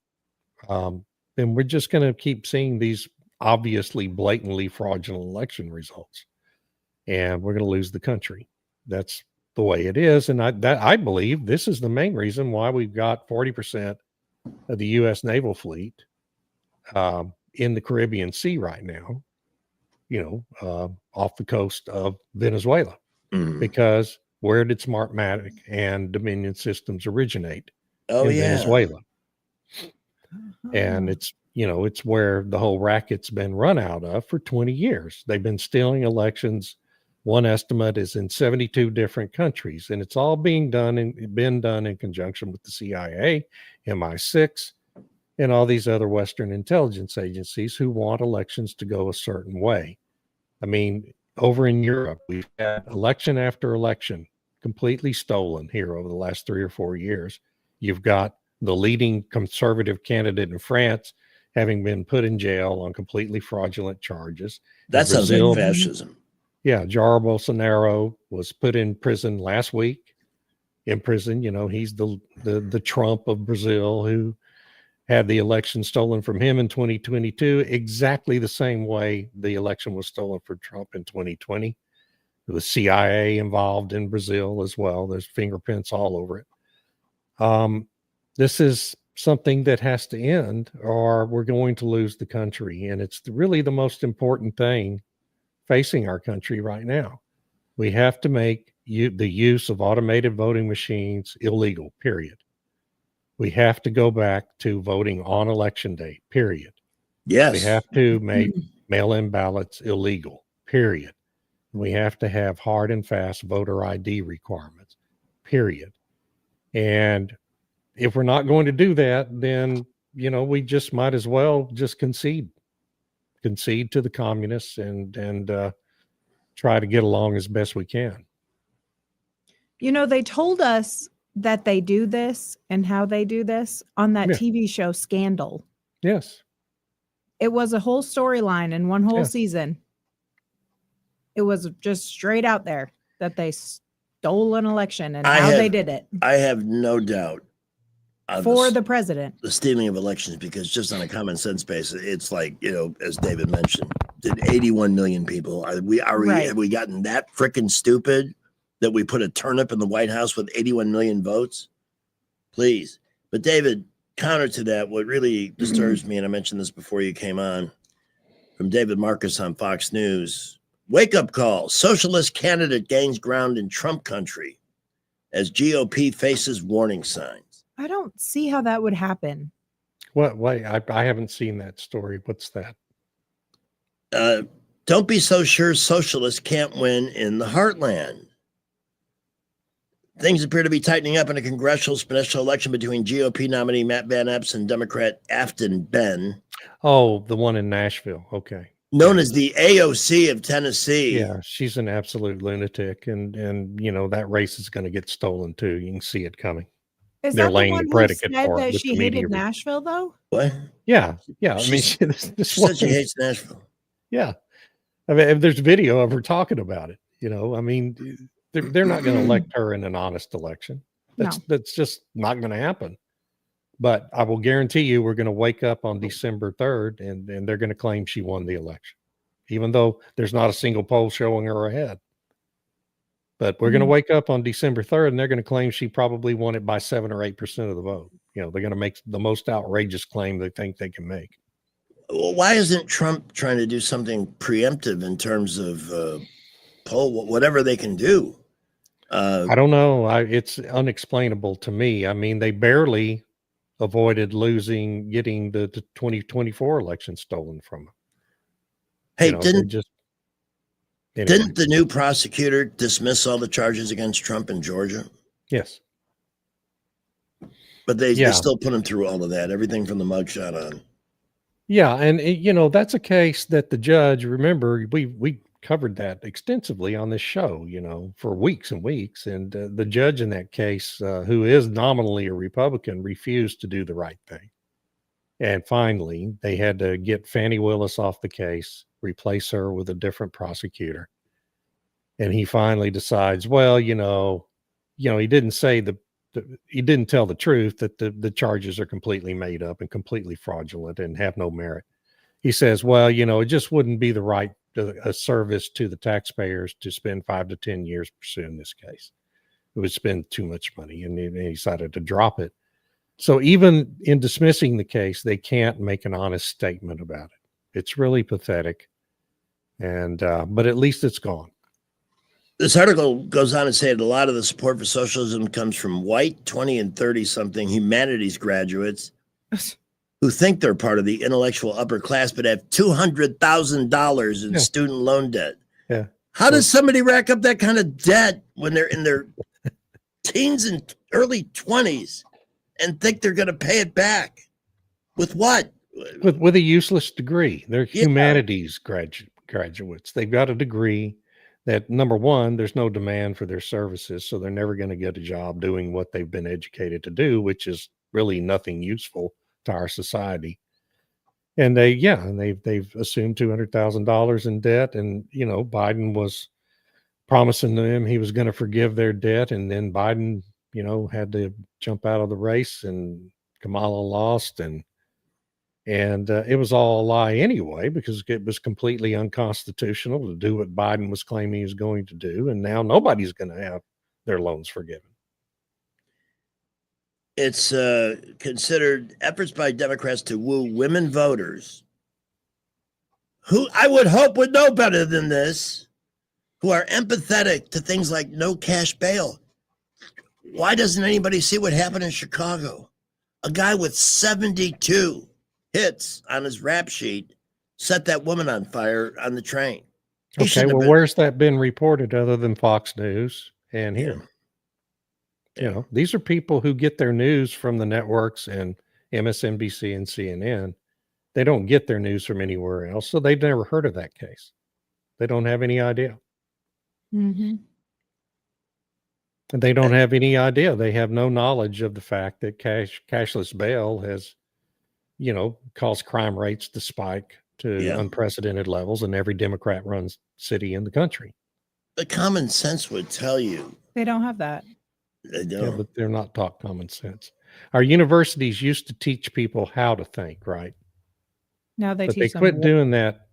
then we're just going to keep seeing these obviously blatantly fraudulent election results, and we're going to lose the country. That's the way it is. And I believe this is the main reason why we've got 40% of the U.S. naval fleet in the Caribbean Sea right now, off the coast of Venezuela, because where did Smartmatic and Dominion Systems originate? Venezuela. And it's where the whole racket's been run out of for 20 years. They've been stealing elections. One estimate is in 72 different countries, and it's all been done in conjunction with the CIA, MI6, and all these other Western intelligence agencies who want elections to go a certain way. I mean, over in Europe, we've had election after election completely stolen here over the last 3 or 4 years. You've got the leading conservative candidate in France having been put in jail on completely fraudulent charges. That sounds like fascism. Yeah, Jair Bolsonaro was put in prison last week. In prison, he's the Trump of Brazil who had the election stolen from him in 2022, exactly the same way the election was stolen for Trump in 2020. The CIA involved in Brazil as well. There's fingerprints all over it. This is something that has to end, or we're going to lose the country. And it's really the most important thing facing our country right now. We have to make the use of automated voting machines illegal, period. We have to go back to voting on election day, period. Yes. We have to make mail-in ballots illegal, period. We have to have hard and fast voter ID requirements, period. And if we're not going to do that, then, we just might as well just concede to the communists and try to get along as best we can. They told us that they do this and how they do this on that TV show Scandal. Yes. It was a whole storyline in one whole season. It was just straight out there that they stole an election and how they did it. I have no doubt. For the president. The stealing of elections, because just on a common sense basis, it's like, as David mentioned, did 81 million people. Have we gotten that freaking stupid that we put a turnip in the White House with 81 million votes? Please. But David, counter to that, what really disturbs me, and I mentioned this before you came on, from David Marcus on Fox News, wake up call. Socialist candidate gains ground in Trump country as GOP faces warning signs. I don't see how that would happen. What? Wait, I haven't seen that story. What's that? Don't be so sure socialists can't win in the heartland. Things appear to be tightening up in a congressional special election between GOP nominee Matt Van Epps and Democrat Afton Ben. Oh, the one in Nashville. Okay. Known as the AOC of Tennessee. Yeah, she's an absolute lunatic, and that race is going to get stolen too. You can see it coming. They're laying the predicate for it. That she hated Nashville, though. What? Yeah. I mean, she said she hates Nashville. Yeah, I mean, there's video of her talking about it. I mean, they're not going to elect her in an honest election. That's just not going to happen. But I will guarantee you, we're going to wake up on December 3rd, and they're going to claim she won the election, even though there's not a single poll showing her ahead. But we're going to wake up on December 3rd, and they're going to claim she probably won it by 7 or 8% of the vote. They're going to make the most outrageous claim they think they can make. Well, why isn't Trump trying to do something preemptive in terms of poll, whatever they can do? I don't know. It's unexplainable to me. I mean, they barely avoided getting the 2024 election stolen from them. Hey, You know, they didn't just anyway. didn't the new prosecutor dismiss all the charges against Trump in Georgia? Yes. But they Yeah. still put him through all of that, everything from the mugshot on. Yeah, and you know, that's a case that the judge, remember, we covered that extensively on this show, you know, for weeks and weeks, and the judge in that case, who is nominally a Republican, refused to do the right thing. And finally, they had to get Fannie Willis off the case, replace her with a different prosecutor. And he finally decides, well, he didn't say he didn't tell the truth that the charges are completely made up and completely fraudulent and have no merit. He says, well, it just wouldn't be the right a service to the taxpayers to spend 5 to 10 years pursuing this case. It would spend too much money, and he decided to drop it. So even in dismissing the case, they can't make an honest statement about it. It's really pathetic. And but at least it's gone. This article goes on to say that a lot of the support for socialism comes from white 20 and 30-something humanities graduates who think they're part of the intellectual upper class but have $200,000 in student loan debt. Yeah. How does somebody rack up that kind of debt when they're in their teens and early 20s and think they're going to pay it back? With what? With a useless degree. They're humanities graduates. They've got a degree that, number one, there's no demand for their services, so they're never going to get a job doing what they've been educated to do, which is really nothing useful to our society. And they've assumed $200,000 in debt, and Biden was promising them he was going to forgive their debt, and then Biden had to jump out of the race, and Kamala lost, and it was all a lie anyway, because it was completely unconstitutional to do what Biden was claiming he was going to do. And now nobody's going to have their loans forgiven. It's considered efforts by Democrats to woo women voters who I would hope would know better than this, who are empathetic to things like no cash bail. Why doesn't anybody see what happened in Chicago? A guy with 72 hits on his rap sheet set that woman on fire on the train. Okay, well, where's that been reported other than Fox News and here? These are people who get their news from the networks and MSNBC and CNN. They don't get their news from anywhere else, so they've never heard of that case. They don't have any idea. Mm-hmm. And they don't have any idea. They have no knowledge of the fact that cashless bail has caused crime rates to spike to unprecedented levels in every Democrat-run city in the country. The common sense would tell you. They don't have that. They don't. Yeah, but they're not taught common sense. Our universities used to teach people how to think, right? Now they But they teach them quit doing that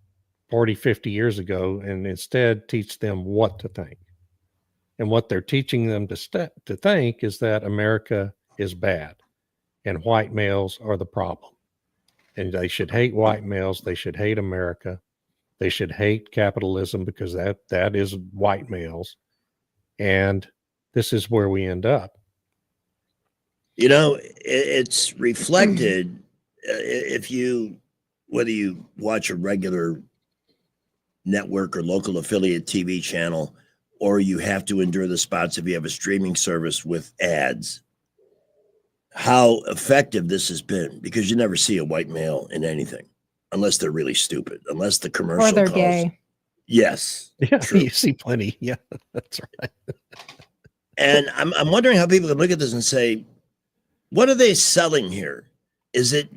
40, 50 years ago and instead teach them what to think. And what they're teaching them to think is that America is bad and white males are the problem. And they should hate white males. They should hate America. They should hate capitalism because that is white males. And this is where we end up. It's reflected whether you watch a regular network or local affiliate TV channel, or you have to endure the spots if you have a streaming service with ads, how effective this has been, because you never see a white male in anything unless they're really stupid, unless the commercial or they're calls. gay. Yes. Yeah, true. you see plenty. Yeah, that's right. And I'm wondering how people can look at this and say, what are they selling here? Is it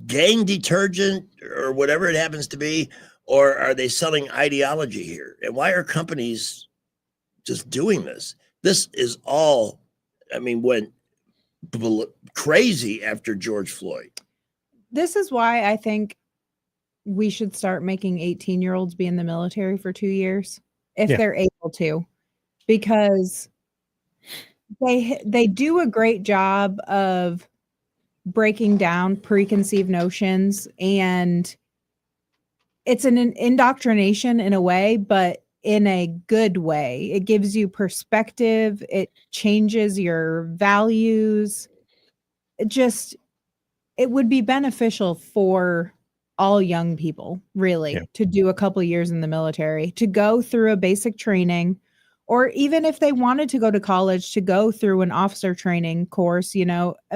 gang detergent or whatever it happens to be? Or are they selling ideology here? And why are companies just doing this? This is all, went crazy after George Floyd. This is why I think we should start making 18-year-olds be in the military for 2 years if they're able to, because they do a great job of breaking down preconceived notions, and it's an indoctrination in a way, but in a good way. It gives you perspective. It changes your values. It would be beneficial for all young people, really, Yeah. to do a couple years in the military, to go through a basic training, or even if they wanted to go to college, to go through an officer training course,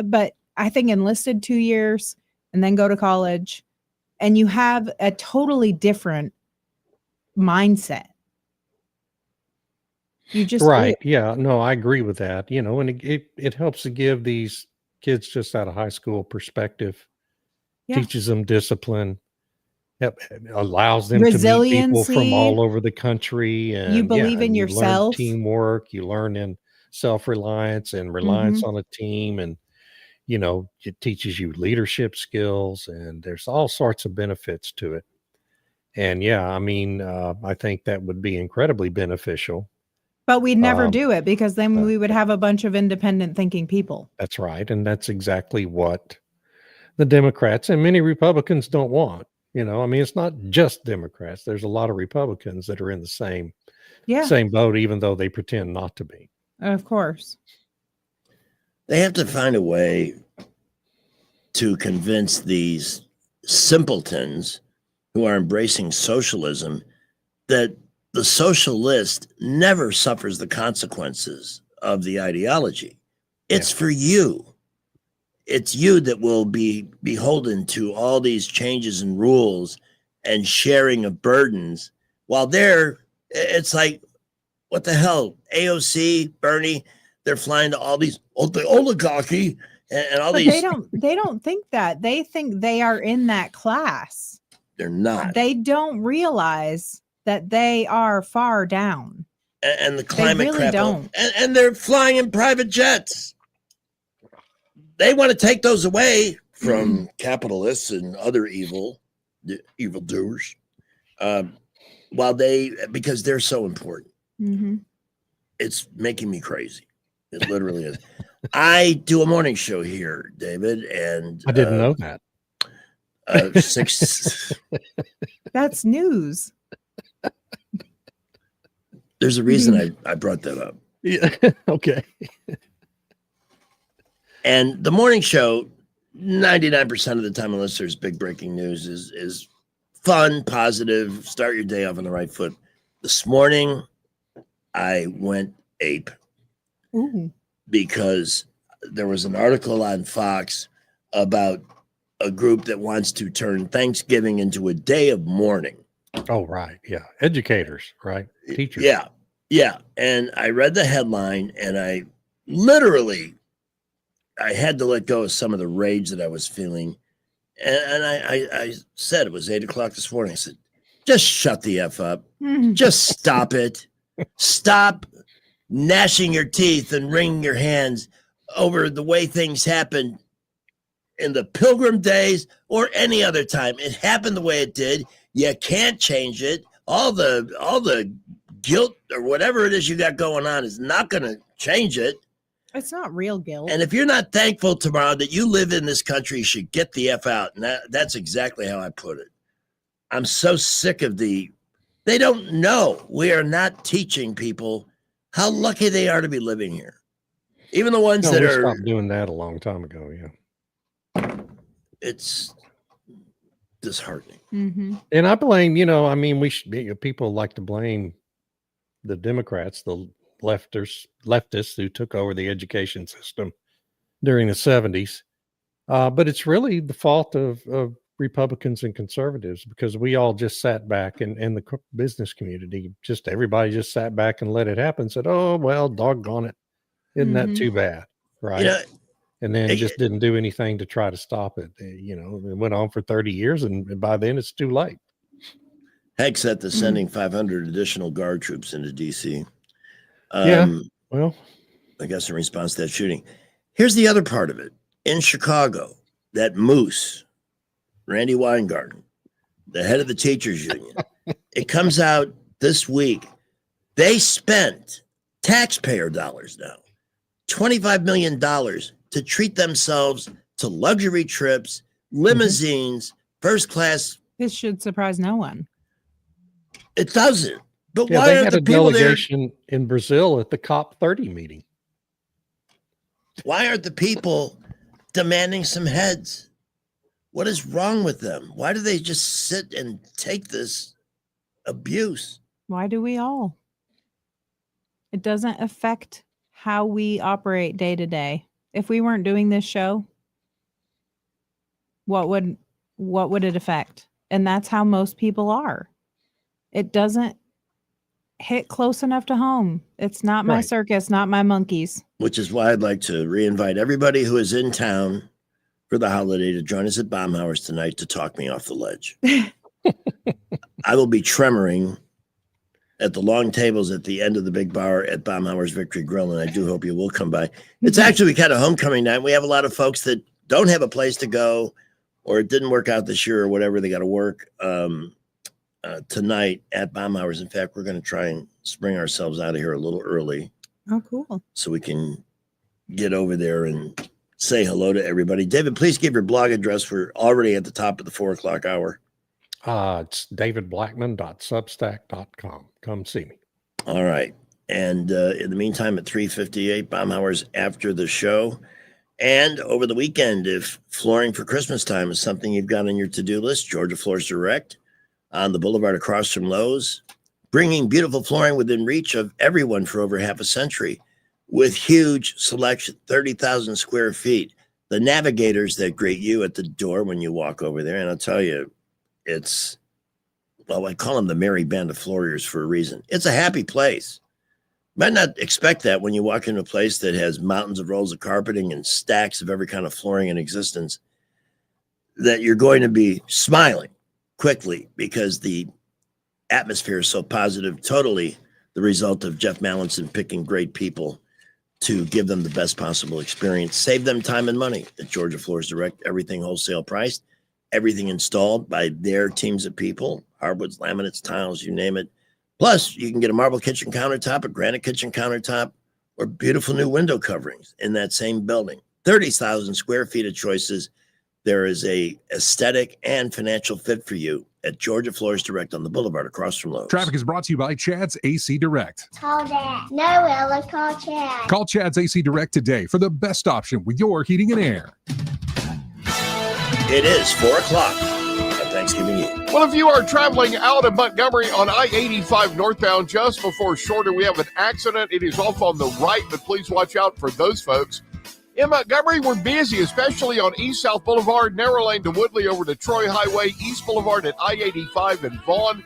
but I think enlisted 2 years and then go to college, and you have a totally different mindset. You just Right. Yeah. No, I agree with that. And it helps to give these kids just out of high school perspective, Yeah. teaches them discipline, allows them to meet people from Resiliency. all over the country. And believe in you learn yourself. teamwork, you learn in self-reliance and reliance on a team. And, it teaches you leadership skills, and there's all sorts of benefits to it. And I think that would be incredibly beneficial. But we'd never Um, do it because then we would have a bunch of independent thinking people. That's right. And that's exactly what the Democrats and many Republicans don't want. It's not just Democrats. There's a lot of Republicans that are in the same boat, even though they pretend not to be. Of course. They have to find a way to convince these simpletons who are embracing socialism that the socialist never suffers the consequences of the ideology. It's for you. It's you that will be beholden to all these changes and rules and sharing of burdens, while it's like, what the hell? AOC, Bernie, they're flying to all these the oligarchy and all But these. they don't think that. They think they are in that class. They're not. They don't realize that they are far down. And the climate really crap. don't. And they're flying in private jets. They want to take those away from capitalists and other evildoers, because they're so important. Mm-hmm. It's making me crazy. It literally is. I do a morning show here, David, and I didn't know that. 6. That's news. There's a reason I brought that up. Yeah. Okay. And the morning show, 99% of the time, unless there's big breaking news, is fun, positive, start your day off on the right foot. This morning, I went ape. Ooh. Because there was an article on Fox about a group that wants to turn Thanksgiving into a day of mourning. Oh, right. Yeah. Educators, right? Teachers. Yeah. Yeah. And I read the headline, and I had to let go of some of the rage that I was feeling. And I said, it was 8:00 this morning. I said, just shut the F up. Just stop it. Stop gnashing your teeth and wringing your hands over the way things happened in the Pilgrim days or any other time. It happened the way it did. You can't change it. All the guilt or whatever it is you got going on is not going to change it. It's not real guilt. And if you're not thankful tomorrow that you live in this country, you should get the F out. And that's exactly how I put it. I'm so sick of they don't know. We are not teaching people how lucky they are to be living here. Even the ones that we are stopped doing that a long time ago. Yeah. It's disheartening. Mm-hmm. And I blame, people like to blame the Democrats, the leftists who took over the education system during the 70s. But it's really the fault of Republicans and conservatives, because we all just sat back in the business community, everybody just sat back and let it happen, said, oh, well, doggone it. Isn't that too bad? Right. And then just didn't do anything to try to stop it. It went on for 30 years, and by then it's too late. Heck set to sending 500 additional guard troops into D.C. Well, I guess in response to that shooting. Here's the other part of it. In Chicago, that moose, Randy Weingarten, the head of the teachers union, it comes out this week. They spent taxpayer dollars now, $25 million to treat themselves to luxury trips, limousines, first class. This should surprise no one. It doesn't. But yeah, why they aren't had the a people there? delegation in Brazil at the COP30 meeting. Why aren't the people demanding some heads? What is wrong with them? Why do they just sit and take this abuse? Why do we all? It doesn't affect how we operate day to day. If we weren't doing this show, what would it affect? And that's how most people are. It doesn't hit close enough to home. It's not my circus, not my monkeys. Which is why I'd like to reinvite everybody who is in town for the holiday to join us at Baumhauer's tonight to talk me off the ledge. I will be tremoring at the long tables at the end of the big bar at Baumhauer's Victory Grill, and I do hope you will come by. It's actually kind of homecoming night. We have a lot of folks that don't have a place to go, or it didn't work out this year, or whatever. They got to work tonight at Baumhauer's. In fact, we're going to try and spring ourselves out of here a little early. Oh, cool. So we can get over there and say hello to everybody. David, please give your blog address. We're already at the top of the 4 o'clock hour. It's davidblackman.substack.com. Come see me. All right. And in the meantime, at 3:58, Baumhauer's after the show. And over the weekend, if flooring for Christmas time is something you've got on your to-do list, Georgia Floors Direct on the boulevard across from Lowe's, bringing beautiful flooring within reach of everyone for over half a century with huge selection, 30,000 square feet. The navigators that greet you at the door when you walk over there. And I'll tell you, it's, well, I call them the Merry Band of Floorers for a reason. It's a happy place. Might not expect that when you walk into a place that has mountains of rolls of carpeting and stacks of every kind of flooring in existence, that you're going to be smiling quickly because the atmosphere is so positive, totally the result of Jeff Mallinson picking great people to give them the best possible experience. Save them time and money at Georgia Floors Direct. Everything wholesale priced, everything installed by their teams of people, hardwoods, laminates, tiles, you name it. Plus, you can get a marble kitchen countertop, a granite kitchen countertop, or beautiful new window coverings in that same building. 30,000 square feet of choices. There is a aesthetic and financial fit for you at Georgia Floors Direct on the boulevard across from Lowe's. Traffic is brought to you by Chad's AC Direct. Call Dad. No, Ella, call Chad. Call Chad's AC Direct today for the best option with your heating and air. It is 4 o'clock on Thanksgiving Eve. Well, if you are traveling out of Montgomery on I-85 northbound just before Shorter, we have an accident. It is off on the right, but please watch out for those folks. In Montgomery, we're busy, especially on East South Boulevard, narrow lane to Woodley over to Troy Highway, East Boulevard at I-85 and Vaughn,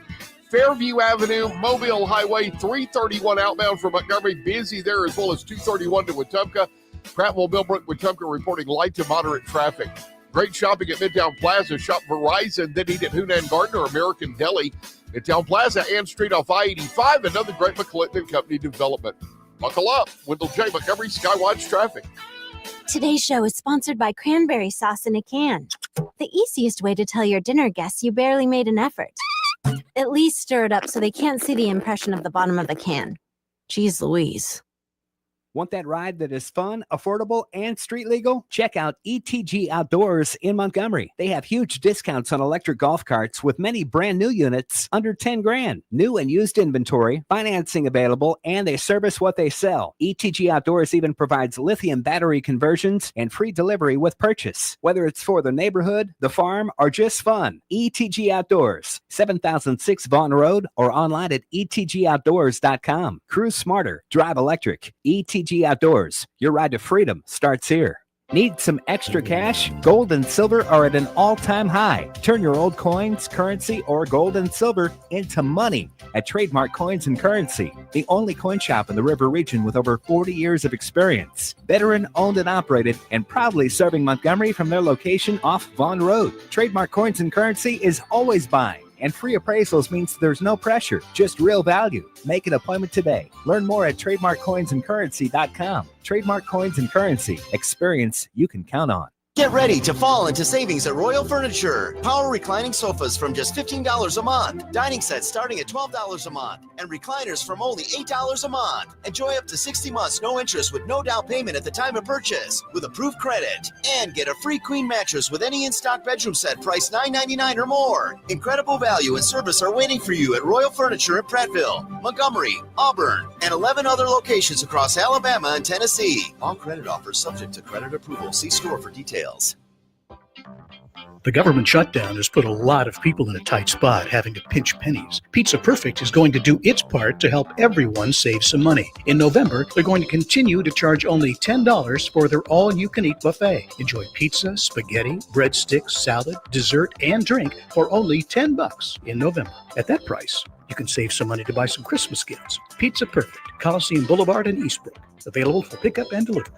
Fairview Avenue, Mobile Highway, 331 outbound from Montgomery, busy there, as well as 231 to Wetumpka. Prattville, Millbrook, Wetumpka reporting light to moderate traffic. Great shopping at Midtown Plaza. Shop Verizon, then eat at Hunan Garden or American Deli. Midtown Plaza, Ann Street off I-85, another great McClinton Company development. Buckle up. Wendell J. Montgomery, Skywatch Traffic. Today's show is sponsored by Cranberry Sauce in a Can. The easiest way to tell your dinner guests you barely made an effort. At least stir it up so they can't see the impression of the bottom of the can. Jeez Louise. Want that ride that is fun, affordable, and street legal? Check out ETG Outdoors in Montgomery. They have huge discounts on electric golf carts with many brand new units under 10 grand. New and used inventory, financing available, and they service what they sell. ETG Outdoors even provides lithium battery conversions and free delivery with purchase. Whether it's for the neighborhood, the farm, or just fun, ETG Outdoors, 7006 Vaughn Road, or online at etgoutdoors.com. Cruise smarter, drive electric. ETG Outdoors, your ride to freedom starts here. Need some extra cash? Gold and silver are at an all-time high. Turn your old coins, currency, or gold and silver into money at Trademark Coins and Currency, the only coin shop in the River region with over 40 years of experience. Veteran owned and operated, and proudly serving Montgomery from their location off Vaughn Road. Trademark Coins and Currency is always buying. And free appraisals means there's no pressure, just real value. Make an appointment today. Learn more at trademarkcoinsandcurrency.com. Trademark Coins and Currency. Experience you can count on. Get ready to fall into savings at Royal Furniture. Power reclining sofas from just $15 a month. Dining sets starting at $12 a month. And recliners from only $8 a month. Enjoy up to 60 months, no interest with no down payment at the time of purchase with approved credit. And get a free queen mattress with any in-stock bedroom set priced $9.99 or more. Incredible value and service are waiting for you at Royal Furniture in Prattville, Montgomery, Auburn, and 11 other locations across Alabama and Tennessee. All credit offers subject to credit approval. See store for details. The government shutdown has put a lot of people in a tight spot, having to pinch pennies. Pizza Perfect is going to do its part to help everyone save some money. In November, they're going to continue to charge only $10 for their all-you-can-eat buffet. Enjoy pizza, spaghetti, breadsticks, salad, dessert, and drink for only $10 in November. At that price, you can save some money to buy some Christmas gifts. Pizza Perfect, Coliseum Boulevard in Eastbrook. Available for pickup and delivery.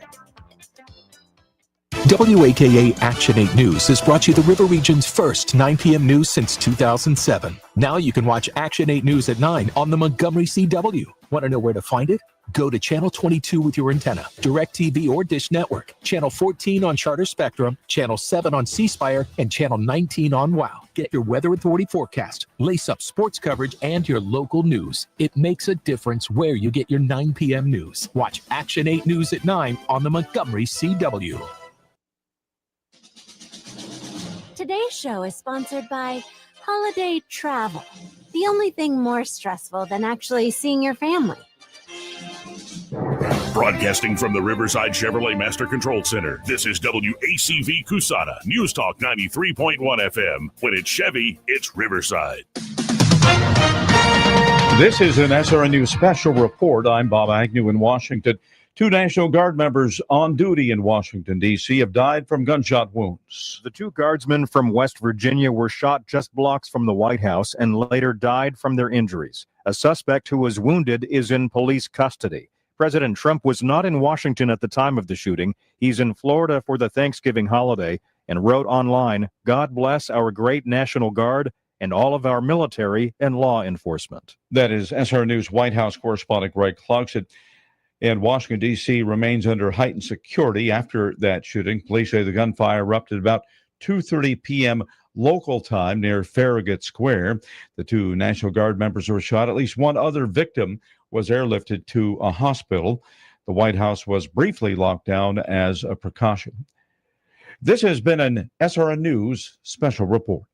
WAKA Action 8 News has brought you the River Region's first 9 p.m. news since 2007. Now you can watch Action 8 News at 9 on the Montgomery CW. Want to know where to find it? Go to Channel 22 with your antenna, DirecTV or Dish Network, Channel 14 on Charter Spectrum, Channel 7 on C Spire, and Channel 19 on WOW. Get your Weather Authority forecast, lace up sports coverage, and your local news. It makes a difference where you get your 9 p.m. news. Watch Action 8 News at 9 on the Montgomery CW. Today's show is sponsored by Holiday Travel, the only thing more stressful than actually seeing your family. Broadcasting from the Riverside Chevrolet Master Control Center, this is WACV Cusana, News Talk 93.1 FM. When it's Chevy, it's Riverside. This is an SRN News special report. I'm Bob Agnew in Washington. 2 National Guard members on duty in Washington, D.C. have died from gunshot wounds. The 2 guardsmen from West Virginia were shot just blocks from the White House and later died from their injuries. A suspect who was wounded is in police custody. President Trump was not in Washington at the time of the shooting. He's in Florida for the Thanksgiving holiday and wrote online, "God bless our great National Guard and all of our military and law enforcement." That is SRN News White House correspondent Greg Clarkson. And Washington, D.C. remains under heightened security after that shooting. Police say the gunfire erupted about 2:30 p.m. local time near Farragut Square. The 2 National Guard members were shot. At least one other victim was airlifted to a hospital. The White House was briefly locked down as a precaution. This has been an SRN News special report.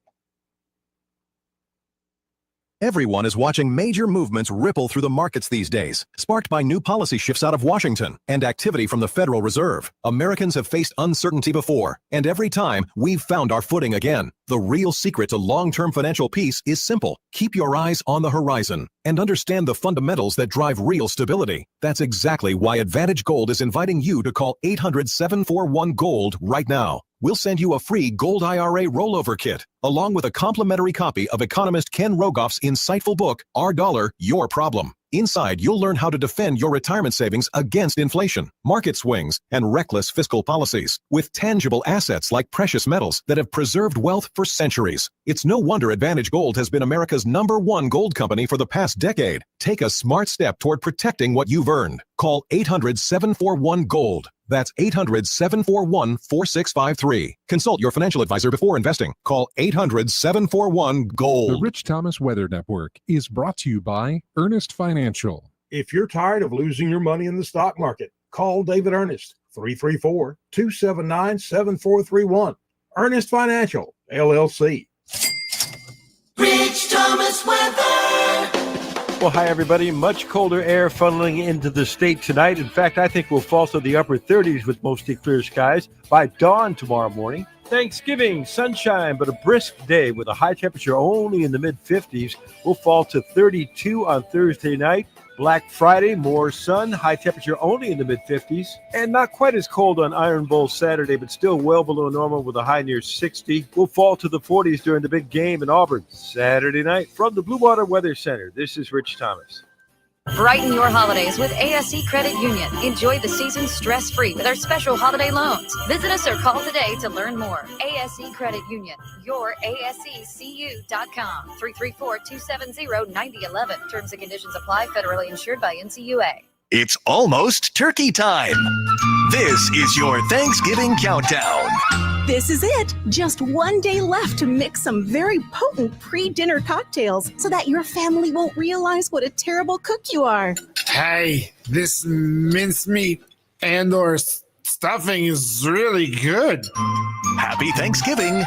Everyone is watching major movements ripple through the markets these days, sparked by new policy shifts out of Washington and activity from the Federal Reserve. Americans have faced uncertainty before, and every time, we've found our footing again. The real secret to long-term financial peace is simple. Keep your eyes on the horizon and understand the fundamentals that drive real stability. That's exactly why Advantage Gold is inviting you to call 800-741-GOLD right now. We'll send you a free Gold IRA rollover kit, along with a complimentary copy of economist Ken Rogoff's insightful book, Our Dollar, Your Problem. Inside, you'll learn how to defend your retirement savings against inflation, market swings, and reckless fiscal policies, with tangible assets like precious metals that have preserved wealth for centuries. It's no wonder Advantage Gold has been America's #1 gold company for the past decade. Take a smart step toward protecting what you've earned. Call 800-741-GOLD. That's 800-741-4653. Consult your financial advisor before investing. Call 800-741-GOLD. The Rich Thomas Weather Network is brought to you by Ernest Financial. If you're tired of losing your money in the stock market, call David Ernest, 334-279-7431. Ernest Financial, LLC. Rich Thomas Weather. Well, hi, everybody. Much colder air funneling into the state tonight. In fact, I think we'll fall to the upper 30s with mostly clear skies by dawn tomorrow morning. Thanksgiving, sunshine, but a brisk day with a high temperature only in the mid-50s. We'll fall to 32 on Thursday night. Black Friday, more sun, high temperature only in the mid-50s. And not quite as cold on Iron Bowl Saturday, but still well below normal with a high near 60. We'll fall to the 40s during the big game in Auburn Saturday night. From the Blue Water Weather Center, this is Rich Thomas. Brighten your holidays with ASE Credit Union. Enjoy the season stress-free with our special holiday loans. Visit us or call today to learn more. ASE Credit Union, your ASECU.com, 334-270-9011. Terms and conditions apply. Federally insured by NCUA. It's almost turkey time. This is your Thanksgiving countdown. This is it. Just one day left to mix some very potent pre-dinner cocktails so that your family won't realize what a terrible cook you are. Hey, this mincemeat and/or stuffing is really good. Happy Thanksgiving.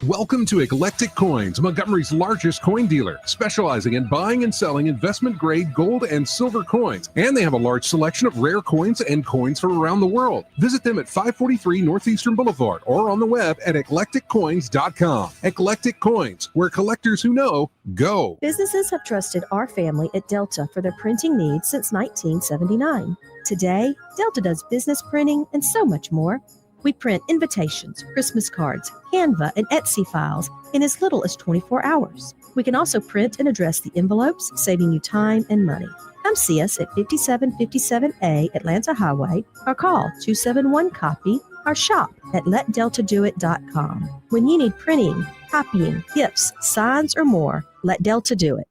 Welcome to Eclectic Coins, Montgomery's largest coin dealer, specializing in buying and selling investment-grade gold and silver coins. And they have a large selection of rare coins and coins from around the world. Visit them at 543 Northeastern Boulevard or on the web at eclecticcoins.com. Eclectic Coins, where collectors who know go. Businesses have trusted our family at Delta for their printing needs since 1979. Today, Delta does business printing and so much more. We print invitations, Christmas cards, Canva, and Etsy files in as little as 24 hours. We can also print and address the envelopes, saving you time and money. Come see us at 5757A Atlanta Highway or call 271-COPY or shop at letdeltadoit.com. When you need printing, copying, gifts, signs, or more, let Delta do it.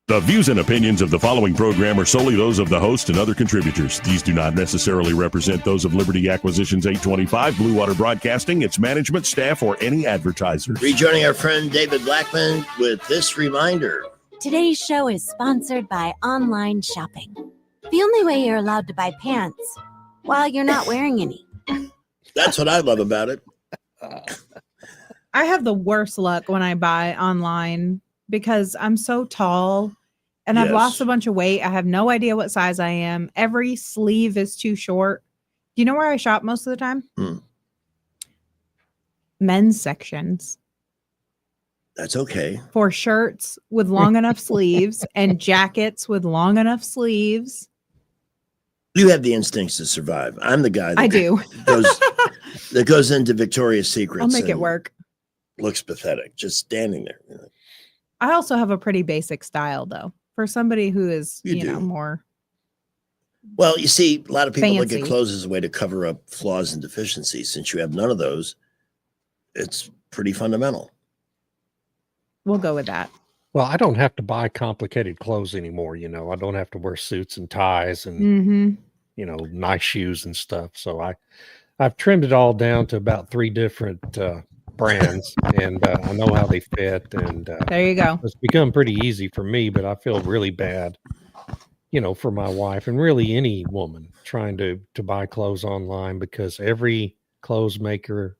The views and opinions of the following program are solely those of the host and other contributors. These do not necessarily represent those of Liberty Acquisitions 825, Blue Water Broadcasting, its management, staff, or any advertisers. Rejoining our friend David Blackman with this reminder. Today's show is sponsored by online shopping. The only way you're allowed to buy pants while you're not wearing any. That's what I love about it. I have the worst luck when I buy online because I'm so tall and I've lost a bunch of weight. I have no idea what size I am. Every sleeve is too short. Do you know where I shop most of the time? Men's sections. That's okay. For shirts with long enough sleeves and jackets with long enough sleeves. You have the instincts to survive. I'm the guy that goes into Victoria's Secret. I'll make it work. Looks pathetic, just standing there. You know. I also have a pretty basic style, though, for somebody who is, you know, more. Well, you see, a lot of people look fancy. at clothes as a way to cover up flaws and deficiencies. Since you have none of those, it's pretty fundamental. We'll go with that. Well, I don't have to buy complicated clothes anymore. You know, I don't have to wear suits and ties and, Mm-hmm. you know, nice shoes and stuff. So I've trimmed it all down to about 3 different brands, and I know how they fit. And there you go. It's become pretty easy for me, but I feel really bad, you know, for my wife and really any woman trying to buy clothes online, because every clothes maker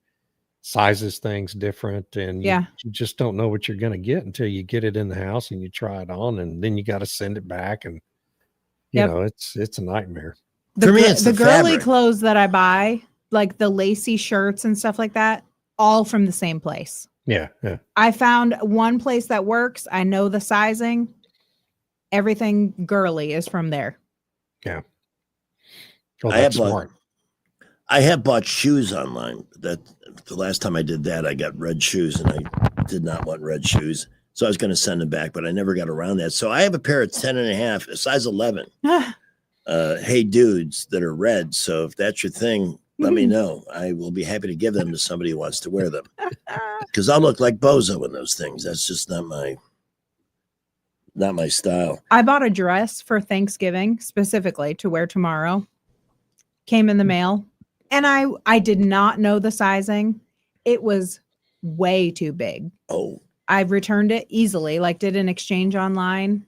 sizes things different, and you just don't know what you're going to get until you get it in the house and you try it on, and then you got to send it back, and you know, it's a nightmare. For me, it's the girly fabric. clothes that I buy, like the lacy shirts and stuff like that, all from the same place. Yeah. I found one place that works. I know the sizing. Everything girly is from there. Yeah. Oh, I have that's smart. I have bought shoes online. That the last time I did that, I got red shoes, and I did not want red shoes, so I was going to send them back, but I never got around that. So I have a pair of 10.5, a size 11. Hey dudes that are red. So if that's your thing, let me know. I will be happy to give them to somebody who wants to wear them, because I'll look like Bozo in those things. That's just not my style. I bought a dress for Thanksgiving specifically to wear tomorrow. Came in the mail, and I did not know the sizing. It was way too big. Oh. I returned it easily, like did an exchange online.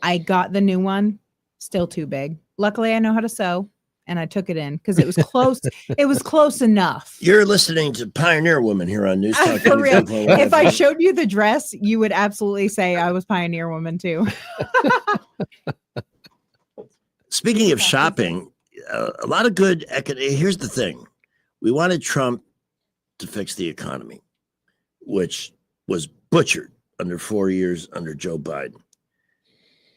I got the new one, still too big. Luckily, I know how to sew, and I took it in because it was close. It was close enough. You're listening to Pioneer Woman here on News Talk. For real. 95.1 If I FM. showed you the dress, you would absolutely say I was Pioneer Woman too. Speaking of shopping, a lot of good. Here's the thing: we wanted Trump to fix the economy, which was butchered under 4 years under Joe Biden.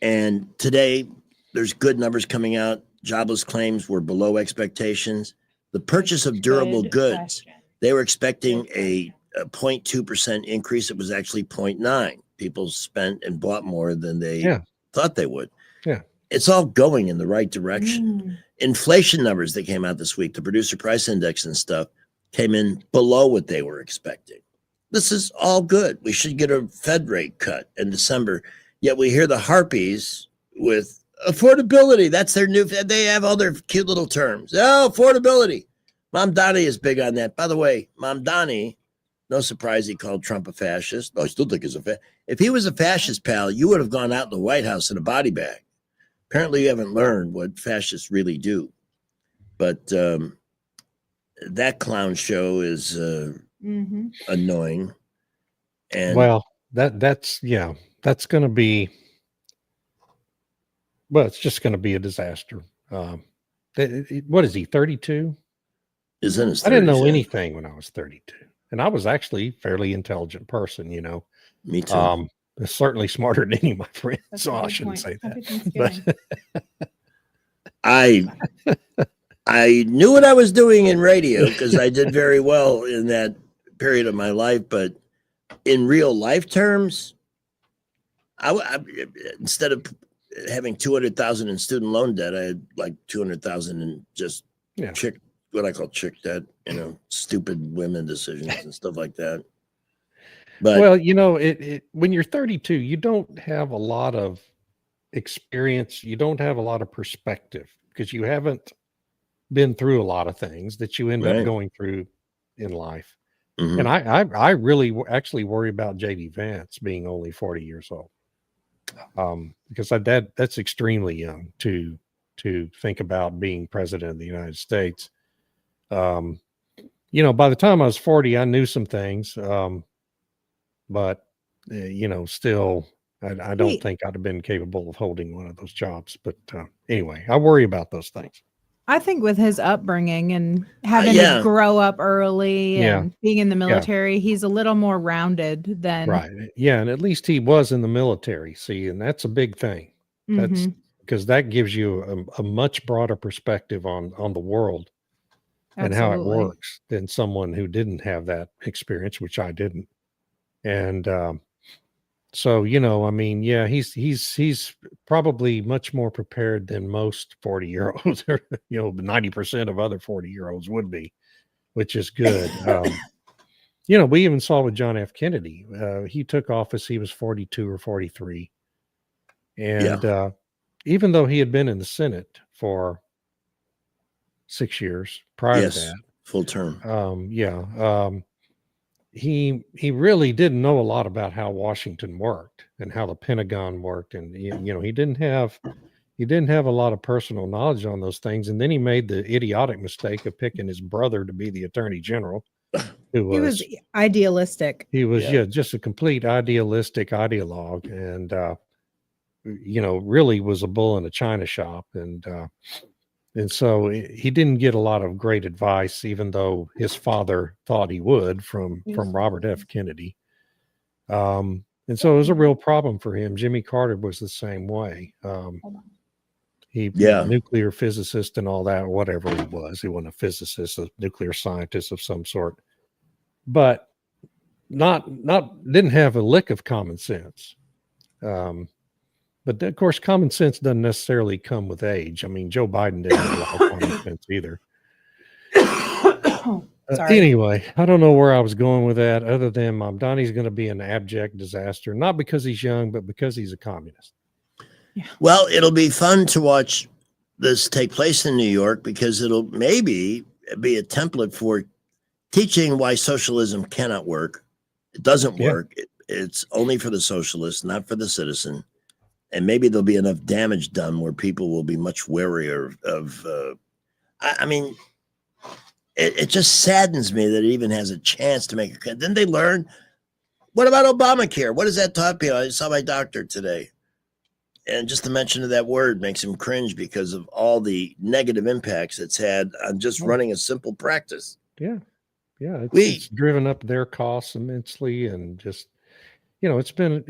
And today, there's good numbers coming out. Jobless claims were below expectations. The purchase of durable goods, they were expecting a 0.2% increase. It was actually 0.9. People spent and bought more than they thought they would. Yeah. It's all going in the right direction. Inflation numbers that came out this week, the producer price index and stuff, came in below what they were expecting. This is all good. We should get a Fed rate cut in December. Yet we hear the harpies with affordability. That's their new, they have all their cute little terms. Oh, affordability. Mom Donnie is big on that. By the way, Mom Donnie, no surprise he called Trump a fascist. No, I still think he's a fascist. If he was a fascist, pal, you would have gone out in the White House in a body bag. Apparently you haven't learned what fascists really do. But that clown show is Mm-hmm. annoying. And Well, that's going to be, well, it's just going to be a disaster. What is he, 32? is in his I didn't 30s, know yeah. anything when I was 32, and I was actually a fairly intelligent person, Me too. Certainly smarter than any of my friends. That's So a I good shouldn't point. say Happy that. Thanksgiving. I knew what I was doing in radio because I did very well in that period of my life, but in real life terms, I instead of having 200,000 in student loan debt, I had like 200,000 in just what I call chick debt, stupid women decisions and stuff like that. But Well, when you're 32, you don't have a lot of experience. You don't have a lot of perspective because you haven't been through a lot of things that you end up Right. going through in life. Mhm. And I really actually worry about JD Vance being only 40 years old. Because that's extremely young to think about being president of the United States. By the time I was 40, I knew some things. But still, I don't think I'd have been capable of holding one of those jobs. But anyway, I worry about those things. I think with his upbringing and having yeah. to grow up early Yeah. and being in the Yeah. military, he's a little more rounded than Right. Yeah. And at least he was in the military. See, and that's a big thing. That's Mhm. because that gives you a much broader perspective on the world and how it Absolutely. works than someone who didn't have that experience, which I didn't. And so, he's probably much more prepared than most 40-year-olds, or 90% of other 40-year-olds would be, which is good. We even saw with John F. Kennedy, he took office, he was 42 or 43. And even though he had been in the Senate for 6 years prior Yes, to that, full term. he really didn't know a lot about how Washington worked and how the Pentagon worked, and he didn't have a lot of personal knowledge on those things. And then he made the idiotic mistake of picking his brother to be the Attorney General, who He was idealistic. he was just a complete idealistic ideologue, and really was a bull in a china shop, and so he didn't get a lot of great advice, even though his father thought he would from Robert F. Kennedy. And so it was a real problem for him. Jimmy Carter was the same way. Nuclear physicist and all that, whatever he was. He wasn't a physicist, a nuclear scientist of some sort, but didn't have a lick of common sense. But of course, common sense doesn't necessarily come with age. I mean, Joe Biden didn't have a lot of common sense either. Sorry. Anyway, I don't know where I was going with that, other than Mamdani's going to be an abject disaster, not because he's young, but because he's a communist. Well, it'll be fun to watch this take place in New York because it'll maybe be a template for teaching why socialism cannot work. It doesn't work. It's only for the socialist, not for the citizen. And maybe there'll be enough damage done where people will be much warier of I mean, it just saddens me that it even has a chance to make a cut. Didn't they learn? What about Obamacare? What does that taught me? I saw my doctor today. And just the mention of that word makes him cringe because of all the negative impacts it's had on just running a simple practice. Yeah. Yeah. It's driven up their costs immensely, and just, it's been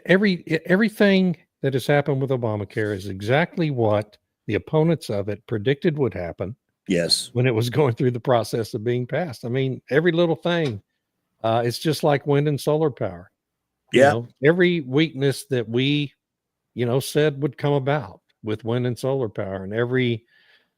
everything that has happened with Obamacare is exactly what the opponents of it predicted would happen. Yes. When it was going through the process of being passed. I mean, every little thing, it's just like wind and solar power. Yeah. Every weakness that we, said would come about with wind and solar power, and every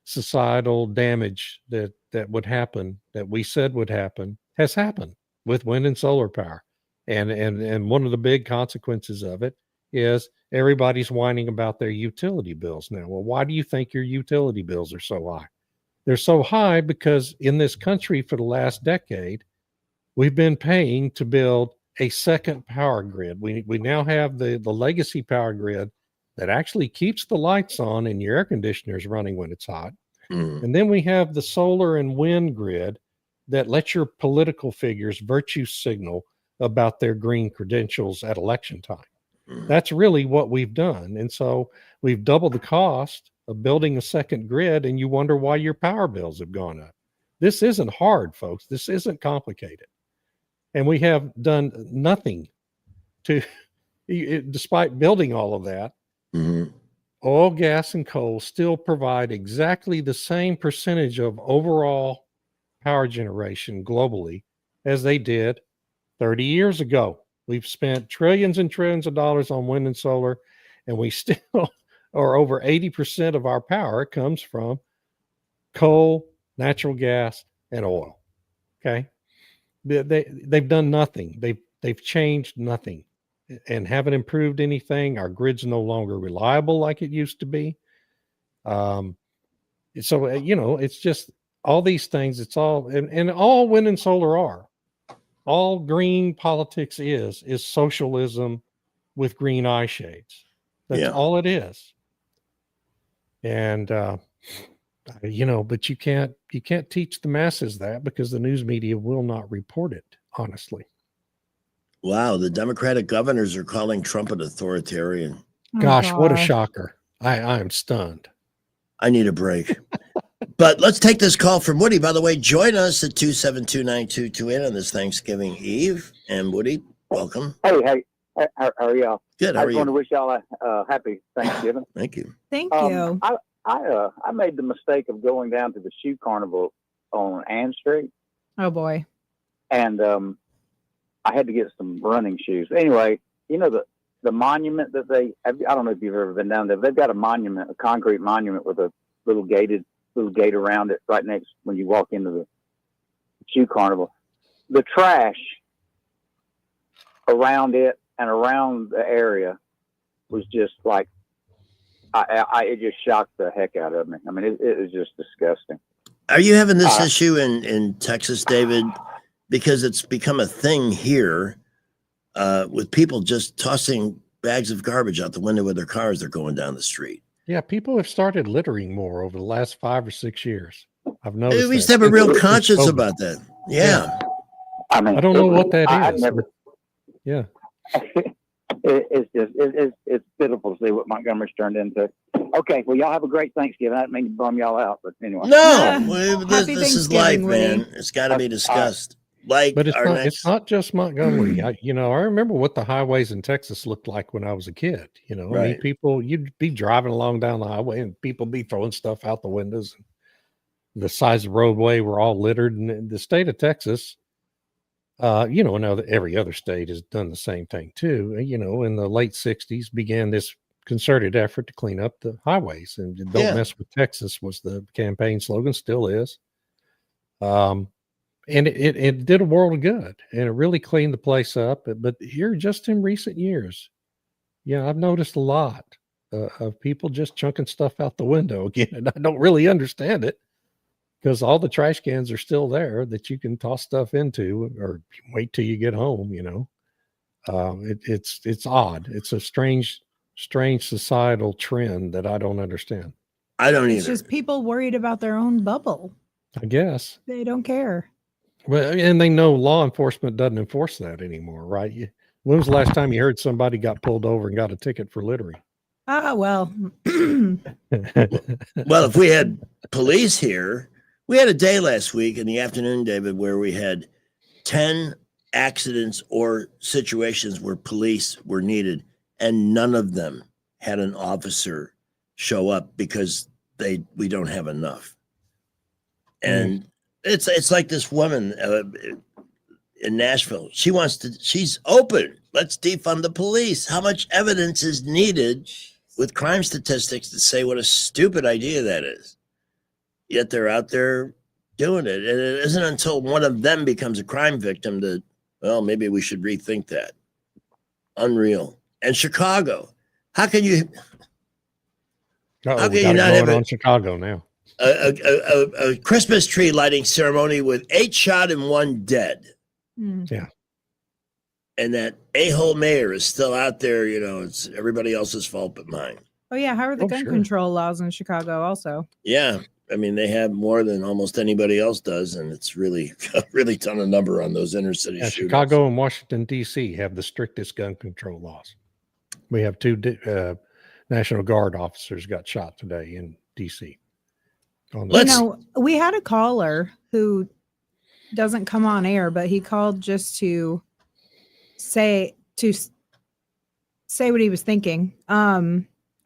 societal damage that would happen, that we said would happen, has happened with wind and solar power. And one of the big consequences of it is everybody's whining about their utility bills now. Well, why do you think your utility bills are so high? They're so high because in this country for the last decade, we've been paying to build a second power grid. We now have the legacy power grid that actually keeps the lights on and your air conditioners running when it's hot. And then we have the solar and wind grid that let your political figures virtue signal about their green credentials at election time. That's really what we've done. And so we've doubled the cost of building a second grid, and you wonder why your power bills have gone up. This isn't hard, folks. This isn't complicated. And we have done nothing to, despite building all of that, oil, gas, and coal still provide exactly the same percentage of overall power generation globally as they did 30 years ago. We've spent trillions and trillions of dollars on wind and solar, and we still are over 80% of our power comes from coal, natural gas, and oil. Okay. They've done nothing. They've changed nothing and haven't improved anything. Our grid's no longer reliable like it used to be. So, it's just all these things. It's all, and all wind and solar are. All green politics is socialism with green eye shades. That's all it is. And, but you can't teach the masses that, because the news media will not report it honestly. Wow. The Democratic governors are calling Trump an authoritarian. Gosh, what a shocker. I am stunned. I need a break. But let's take this call from Woody. By the way, join us at 272-9228 on this Thanksgiving Eve. And Woody, welcome. Hey, how are y'all? Good. How I are just you? want to wish y'all a happy Thanksgiving. Thank you. Thank you. I made the mistake of going down to the shoe carnival on Ann Street, Oh boy. and I had to get some running shoes. Anyway, you know the monument that I don't know if you've ever been down there. They've got a monument, a concrete monument with a little gate around it, right next when you walk into the shoe carnival. The trash around it and around the area was just like, it just shocked the heck out of me. I mean, it was just disgusting. Are you having this issue in Texas, David? Because it's become a thing here with people just tossing bags of garbage out the window of their cars. They're going down the street. Yeah, people have started littering more over the last 5 or 6 years. I've noticed. We used to have a real conscience about that. Yeah. I mean, I don't know what that is. Yeah. It's pitiful to see what Montgomery's turned into. Okay, well, y'all have a great Thanksgiving. I didn't mean to bum y'all out, but anyway. No, this is life, man. It's got to be discussed. But it's not just Montgomery. I remember what the highways in Texas looked like when I was a kid. I mean, you'd be driving along down the highway and people be throwing stuff out the windows. The sides of the roadway were all littered. And the state of Texas, now that every other state has done the same thing too. In the late 60s began this concerted effort to clean up the highways, and "Don't mess with Texas" was the campaign slogan, still is. And it did a world of good, and it really cleaned the place up. But here, just in recent years, I've noticed a lot of people just chunking stuff out the window again. And I don't really understand it, because all the trash cans are still there that you can toss stuff into, or wait till you get home. It's odd. It's a strange societal trend that I don't understand. I don't It's just people worried about their own bubble. I guess They don't care. Well, and they know law enforcement doesn't enforce that anymore, right? When was the last time you heard somebody got pulled over and got a ticket for littering? Well. Well, if we had police here, we had a day last week in the afternoon, David, where we had 10 accidents or situations where police were needed, and none of them had an officer show up because we don't have enough. And it's like this woman in Nashville. She's open. Let's defund the police. How much evidence is needed with crime statistics to say what a stupid idea that is? Yet they're out there doing it. And it isn't until one of them becomes a crime victim that, well, maybe we should rethink that. Unreal. And Chicago. How can you not have on Chicago now? A Christmas tree lighting ceremony with 8 shot and 1 dead. Yeah. And that a-hole mayor is still out there. It's everybody else's fault but mine. Oh yeah, how are the gun control laws in Chicago also? Yeah. I mean, they have more than almost anybody else does, and it's really a really ton of number on those inner city shooters. Chicago and Washington, D.C. have the strictest gun control laws. We have two National Guard officers got shot today in D.C. We had a caller who doesn't come on air, but he called just to say what he was thinking.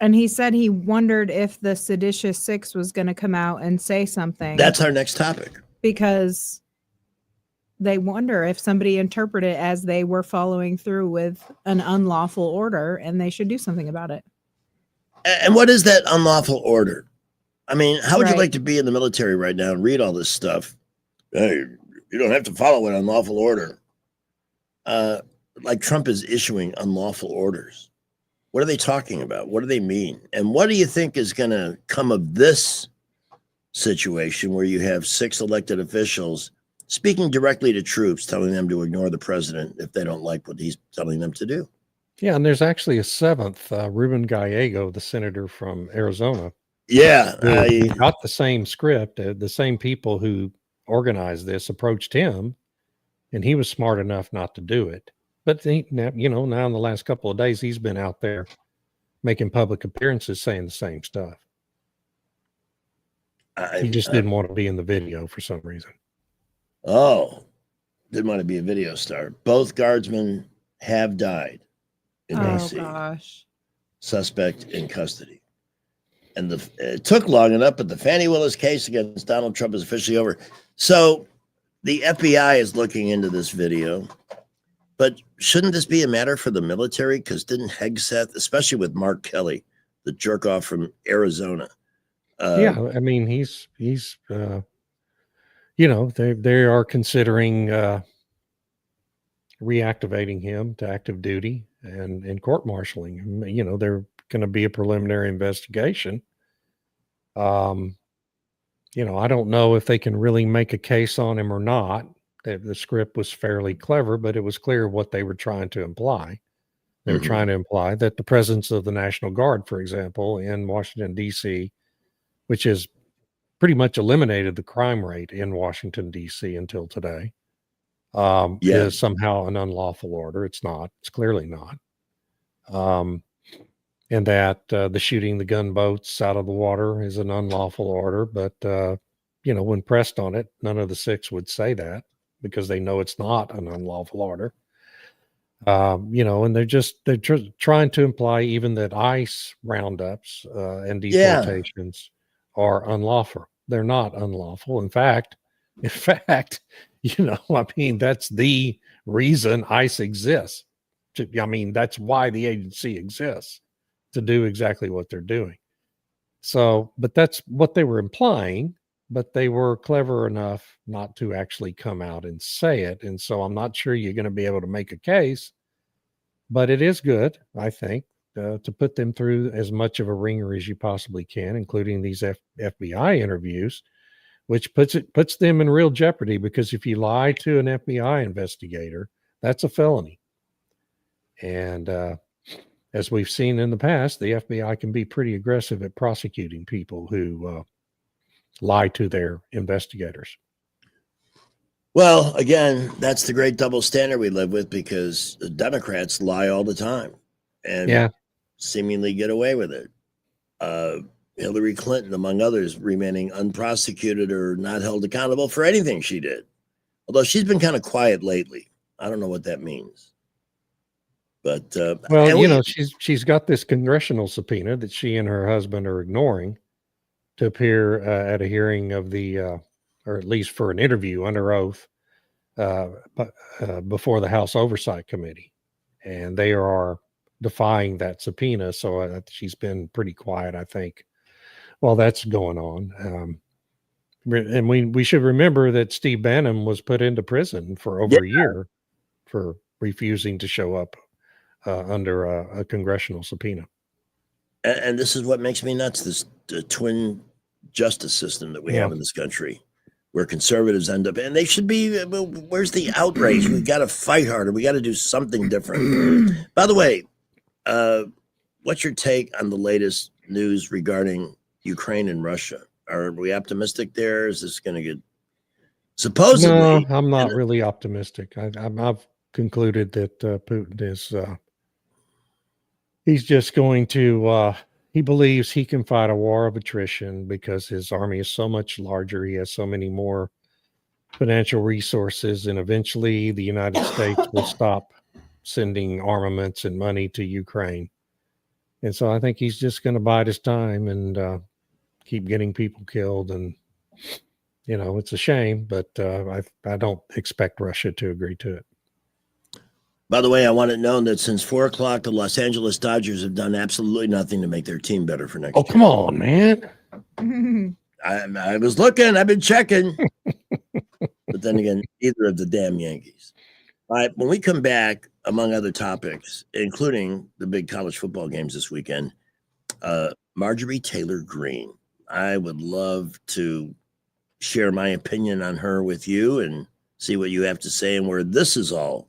And he said he wondered if the seditious six was going to come out and say something. That's our next topic. Because they wonder if somebody interpreted it as they were following through with an unlawful order and they should do something about it. And what is that unlawful order? I mean, how would you like to be in the military right now and read all this stuff? Hey, you don't have to follow an unlawful order. Like Trump is issuing unlawful orders. What are they talking about? What do they mean? And what do you think is going to come of this situation where you have 6 elected officials speaking directly to troops, telling them to ignore the president if they don't like what he's telling them to do? Yeah, and there's actually a 7th, Ruben Gallego, the senator from Arizona. Yeah. He got the same script. The same people who organized this approached him, and he was smart enough not to do it. But now in the last couple of days, he's been out there making public appearances saying the same stuff. He just didn't want to be in the video for some reason. Oh, didn't want to be a video star. Both guardsmen have died in D.C. Gosh. Suspect in custody. And it took long enough, but the Fani Willis case against Donald Trump is officially over. So the FBI is looking into this video. But shouldn't this be a matter for the military? Because didn't Hegseth, especially with Mark Kelly, the jerk off from Arizona? Yeah, I mean, he's they are considering reactivating him to active duty and court-martialing him. They're going to be a preliminary investigation. I don't know if they can really make a case on him or not. The script was fairly clever, but it was clear what they were trying to imply. They were trying to imply that the presence of the National Guard, for example, in Washington, D.C., which has pretty much eliminated the crime rate in Washington, D.C. until today, is somehow an unlawful order. It's not. It's clearly not. And that the shooting the gunboats out of the water is an unlawful order. But, when pressed on it, none of the 6 would say that, because they know it's not an unlawful order. And they're trying to imply even that ICE roundups and deportations are unlawful. They're not unlawful. In fact, that's the reason ICE exists. That's why the agency exists, to do exactly what they're doing. So, but that's what they were implying. But they were clever enough not to actually come out and say it. And so I'm not sure you're going to be able to make a case, but it is good, I think, to put them through as much of a ringer as you possibly can, including these FBI interviews, which puts them in real jeopardy, because if you lie to an FBI investigator, that's a felony. And as we've seen in the past, the FBI can be pretty aggressive at prosecuting people who lie to their investigators. Well, again, that's the great double standard we live with, because the Democrats lie all the time and seemingly get away with it. Hillary Clinton, among others, remaining unprosecuted or not held accountable for anything she did. Although she's been kind of quiet lately. I don't know what that means. But she's got this congressional subpoena that she and her husband are ignoring to appear at a hearing of the, or at least for an interview under oath before the House Oversight Committee. And they are defying that subpoena. So she's been pretty quiet, I think, while that's going on. And we should remember that Steve Bannon was put into prison for over a year for refusing to show up under a congressional subpoena. And this is what makes me nuts, this twin justice system that we have in this country, where conservatives end up, and they should be, where's the outrage? We got to fight harder. We got to do something different. By the way, what's your take on the latest news regarding Ukraine and Russia? Are we optimistic there? Is this going to get supposedly? No, I'm not really optimistic. I've concluded that Putin is he's just going to he believes he can fight a war of attrition because his army is so much larger. He has so many more financial resources, and eventually the United States will stop sending armaments and money to Ukraine. And so I think he's just going to bide his time and keep getting people killed. And, you know, it's a shame, but I don't expect Russia to agree to it. By the way, I want it known that since 4 o'clock, the Los Angeles Dodgers have done absolutely nothing to make their team better for next year. Oh, come on, man. I was looking. I've been checking. But then again, either of the damn Yankees. All right, when we come back, among other topics, including the big college football games this weekend, Marjorie Taylor Greene. I would love to share my opinion on her with you and see what you have to say and where this is all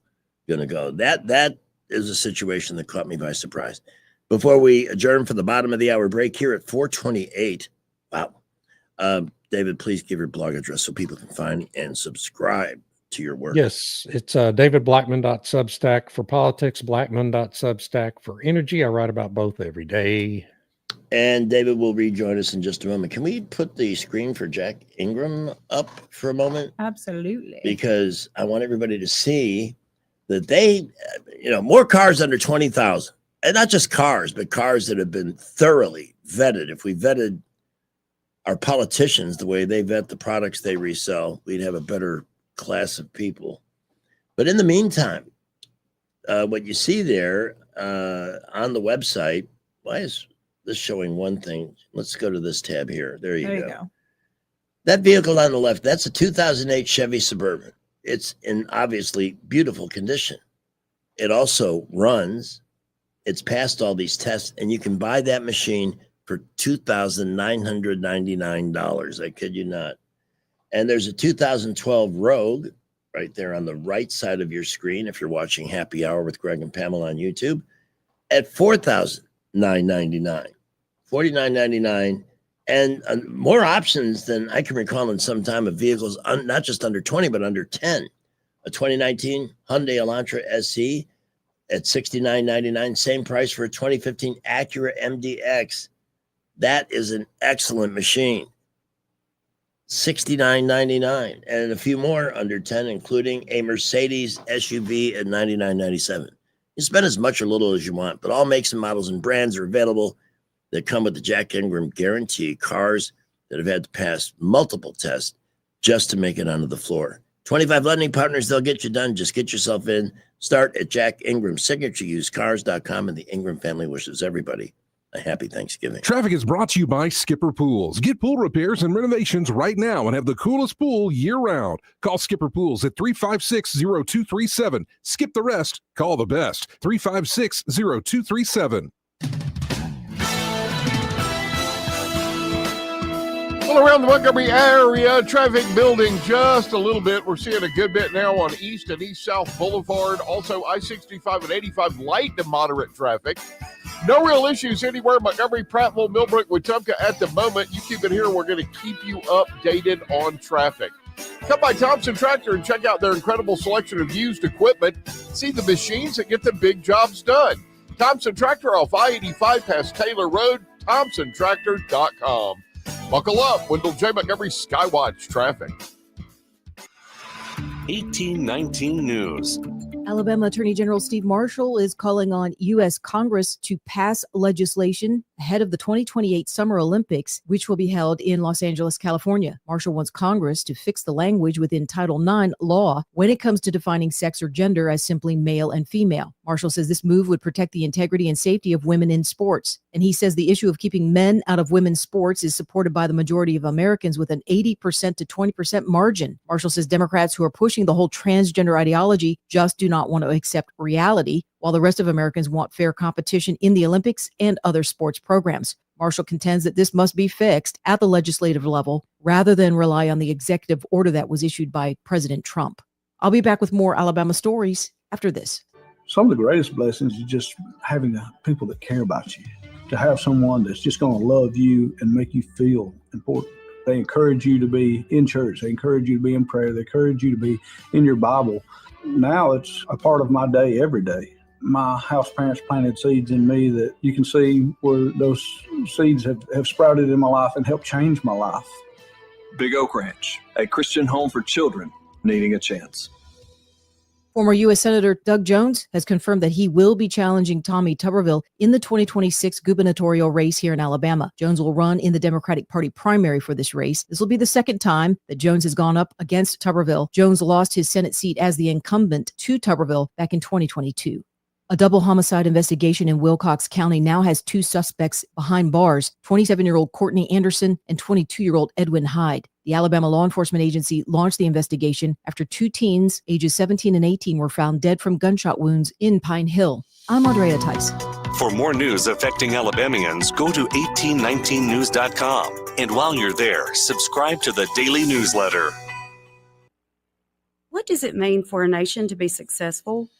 going to go. That is a situation that caught me by surprise. Before we adjourn for the bottom of the hour break here at 4:28. Wow. David, please give your blog address so people can find and subscribe to your work. Yes, it's davidblackman.substack for politics, blackman.substack for energy. I write about both every day. And David will rejoin us in just a moment. Can we put the screen for Jack Ingram up for a moment? Absolutely. Because I want everybody to see that they, more cars under 20,000. And not just cars, but cars that have been thoroughly vetted. If we vetted our politicians the way they vet the products they resell, we'd have a better class of people. But in the meantime, what you see there on the website, why is this showing one thing? Let's go to this tab here. There you go. That vehicle on the left, that's a 2008 Chevy Suburban. It's in obviously beautiful condition. It also runs. It's passed all these tests, and you can buy that machine for $2,999. I kid you not. And there's a 2012 Rogue right there on the right side of your screen if you're watching Happy Hour with Greg and Pamela on YouTube at $4,999, $4,999, and more options than I can recall in some time of vehicles, not just under 20, but under 10. A 2019 Hyundai Elantra SE at $69,999, same price for a 2015 Acura MDX. That is an excellent machine. $69.99, and a few more under 10, including a Mercedes SUV at $99.97. You spend as much or little as you want, but all makes and models and brands are available that come with the Jack Ingram guarantee. Cars that have had to pass multiple tests just to make it onto the floor. 25 lending partners, they'll get you done. Just get yourself in. Start at Jack Ingram Signature UseCars.com, and the Ingram family wishes everybody a happy Thanksgiving. Traffic is brought to you by Skipper Pools. Get pool repairs and renovations right now and have the coolest pool year-round. Call Skipper Pools at 356-0237. Skip the rest. Call the best. 356-0237. Well, around the Montgomery area, traffic building just a little bit. We're seeing a good bit now on East and East-South Boulevard. Also, I-65 and 85, light to moderate traffic. No real issues anywhere. Montgomery, Prattville, Millbrook, Wetumpka at the moment. You keep it here. We're going to keep you updated on traffic. Come by Thompson Tractor and check out their incredible selection of used equipment. See the machines that get the big jobs done. Thompson Tractor off I-85 past Taylor Road, thompsontractor.com. Buckle up, Wendell J. Montgomery Skywatch traffic. 1819 News. Alabama Attorney General Steve Marshall is calling on U.S. Congress to pass legislation ahead of the 2028 Summer Olympics, which will be held in Los Angeles, California. Marshall wants Congress to fix the language within Title IX law when it comes to defining sex or gender as simply male and female. Marshall says this move would protect the integrity and safety of women in sports. And he says the issue of keeping men out of women's sports is supported by the majority of Americans with an 80% to 20% margin. Marshall says Democrats who are pushing the whole transgender ideology just do not want to accept reality, while the rest of Americans want fair competition in the Olympics and other sports programs. Marshall contends that this must be fixed at the legislative level rather than rely on the executive order that was issued by President Trump. I'll be back with more Alabama stories after this. Some of the greatest blessings is just having people that care about you, to have someone that's just going to love you and make you feel important. They encourage you to be in church. They encourage you to be in prayer. They encourage you to be in your Bible. Now it's a part of my day every day. My house parents planted seeds in me that you can see where those seeds have sprouted in my life and helped change my life. Big Oak Ranch, a Christian home for children needing a chance. Former U.S. Senator Doug Jones has confirmed that he will be challenging Tommy Tuberville in the 2026 gubernatorial race here in Alabama. Jones will run in the Democratic Party primary for this race. This will be the second time that Jones has gone up against Tuberville. Jones lost his Senate seat as the incumbent to Tuberville back in 2022. A double homicide investigation in Wilcox County now has two suspects behind bars, 27-year-old Courtney Anderson and 22-year-old Edwin Hyde. The Alabama Law Enforcement Agency launched the investigation after two teens, ages 17 and 18, were found dead from gunshot wounds in Pine Hill. I'm Andrea Tice. For more news affecting Alabamians, go to 1819news.com. And while you're there, subscribe to the daily newsletter. What does it mean for a nation to be successful?